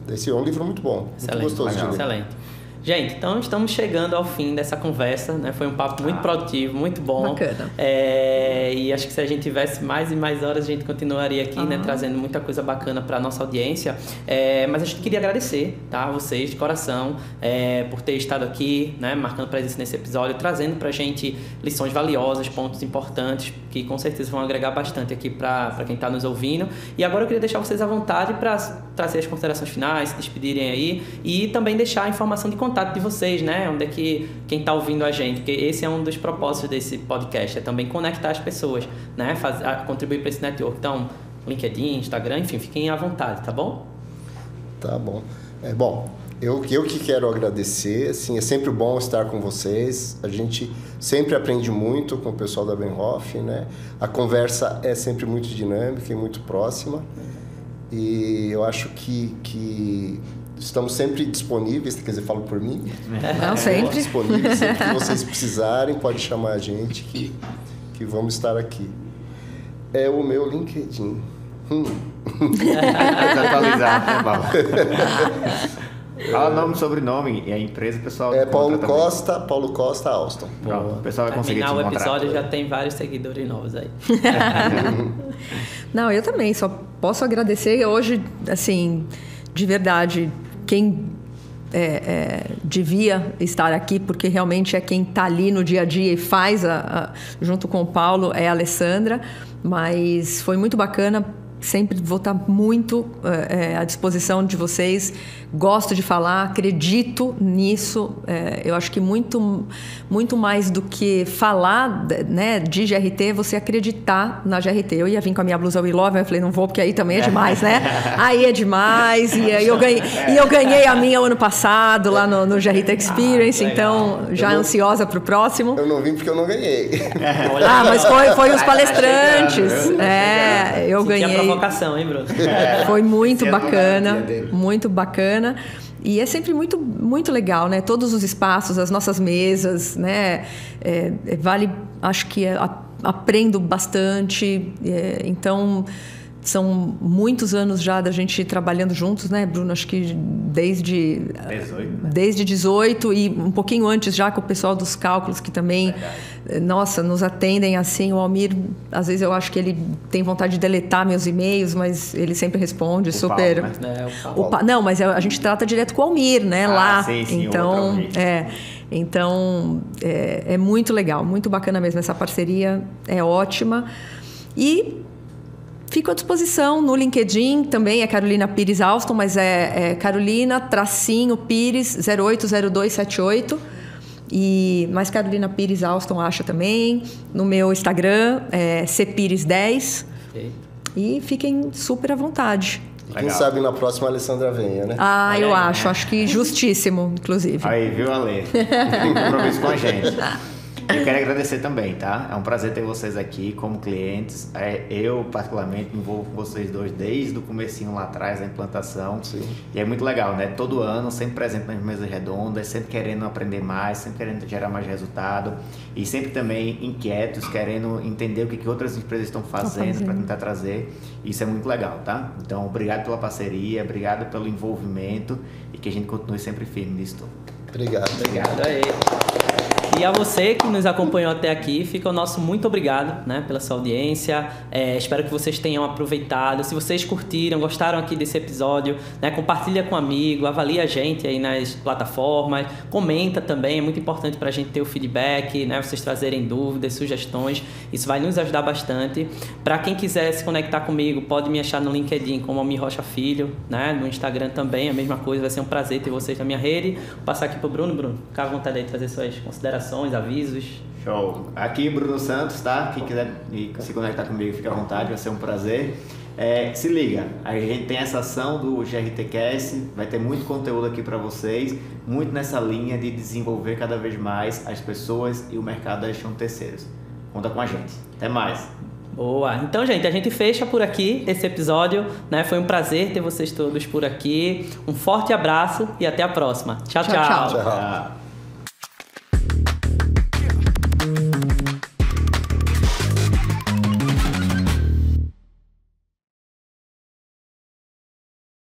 esse é um livro muito bom, excelente, muito gostoso de ler. Excelente. Gente, então estamos chegando ao fim dessa conversa, né? Foi um papo muito produtivo, muito bom. Bacana. E acho que se a gente tivesse mais e mais horas, a gente continuaria aqui, né? Trazendo muita coisa bacana para a nossa audiência. Mas a gente queria agradecer, tá? A vocês, de coração, por ter estado aqui, né? Marcando presença nesse episódio, trazendo para a gente lições valiosas, pontos importantes, que com certeza vão agregar bastante aqui para quem está nos ouvindo. E agora eu queria deixar vocês à vontade para trazer as considerações finais, se despedirem aí e também deixar a informação de contato de vocês, né? Onde é que quem está ouvindo a gente, porque esse é um dos propósitos desse podcast, é também conectar as pessoas, né? Contribuir para esse network. Então, LinkedIn, Instagram, enfim, fiquem à vontade, tá bom? Tá bom. Bom, eu que quero agradecer, assim, é sempre bom estar com vocês, a gente sempre aprende muito com o pessoal da Benhoff, né? A conversa é sempre muito dinâmica e muito próxima, e eu acho que estamos sempre disponíveis, quer dizer, falo por mim. Não, sempre. Disponíveis, sempre que vocês precisarem, pode chamar a gente que vamos estar aqui. É o meu LinkedIn. Desatualizado, né, Paulo? Fala nome, sobrenome e a empresa, pessoal. Paulo Costa Alstom. Pronto, o pessoal vai conseguir te encontrar. No episódio já tem vários seguidores novos aí. Não, eu também só posso agradecer hoje, assim, de verdade, quem devia estar aqui, porque realmente é quem está ali no dia a dia e faz, junto com o Paulo, é a Alessandra, mas foi muito bacana. Sempre vou estar muito à disposição de vocês. Gosto de falar, acredito nisso. Eu acho que muito mais do que falar, né, de GRT, você acreditar na GRT. Eu ia vir com a minha blusa We Love, eu falei, não vou, porque aí também é demais, né? Aí é demais. E aí eu ganhei a minha o ano passado lá no GRT Experience, então já ansiosa para o próximo. Eu não vim porque eu não ganhei. Mas foi os palestrantes. Eu ganhei. Provocação, hein, Bruno? Foi muito bacana, muito bacana. E é sempre muito, muito legal, né? Todos os espaços, as nossas mesas, né? Acho que aprendo bastante. Então, são muitos anos já da gente trabalhando juntos, né, Bruno? Acho que desde 18 e um pouquinho antes já com o pessoal dos cálculos, que também, nossa, nos atendem assim. O Almir, às vezes eu acho que ele tem vontade de deletar meus e-mails, mas ele sempre responde super. Paulo, né? Não, mas a gente trata direto com o Almir, né? Lá. Sim, então, Então, é muito legal, muito bacana mesmo. Essa parceria é ótima. E fico à disposição no LinkedIn, também é Carolina Pires Alston, mas é Carolina-Pires 080278. Mas Carolina Pires Alston acha também. No meu Instagram é cpires10. E fiquem super à vontade. Quem sabe na próxima a Alessandra venha, né? Eu acho que justíssimo, inclusive. Aí, viu, Ale? Tem compromisso com a gente. Eu quero agradecer também, tá? É um prazer ter vocês aqui como clientes. Eu, particularmente, me envolvo com vocês dois desde o comecinho lá atrás, da implantação. Sim. E é muito legal, né? Todo ano, sempre presente nas mesas redondas, sempre querendo aprender mais, sempre querendo gerar mais resultado. E sempre também inquietos, querendo entender o que outras empresas estão fazendo para tentar trazer. Isso é muito legal, tá? Então, obrigado pela parceria, obrigado pelo envolvimento e que a gente continue sempre firme nisso tudo. Obrigado. Obrigado aí. E a você que nos acompanhou até aqui, fica o nosso muito obrigado, né, pela sua audiência. Espero que vocês tenham aproveitado. Se vocês curtiram, gostaram aqui desse episódio, né, compartilha com um amigo, avalia a gente aí nas plataformas, comenta também, é muito importante para a gente ter o feedback, né, vocês trazerem dúvidas, sugestões, isso vai nos ajudar bastante. Para quem quiser se conectar comigo, pode me achar no LinkedIn como Almir Rocha Filho, né, no Instagram também, a mesma coisa, vai ser um prazer ter vocês na minha rede. Vou passar aqui para o Bruno. Bruno, fica à vontade aí de trazer suas considerações, avisos. Show. Aqui Bruno Santos, tá? Quem quiser se conectar comigo, fica à vontade, vai ser um prazer. Se liga, a gente tem essa ação do GRTcast, vai ter muito conteúdo aqui para vocês, muito nessa linha de desenvolver cada vez mais as pessoas e o mercado da gestão de terceiros. Conta com a gente. Até mais. Boa. Então, gente, a gente fecha por aqui esse episódio, né? Foi um prazer ter vocês todos por aqui. Um forte abraço e até a próxima. Tchau, tchau. Tchau.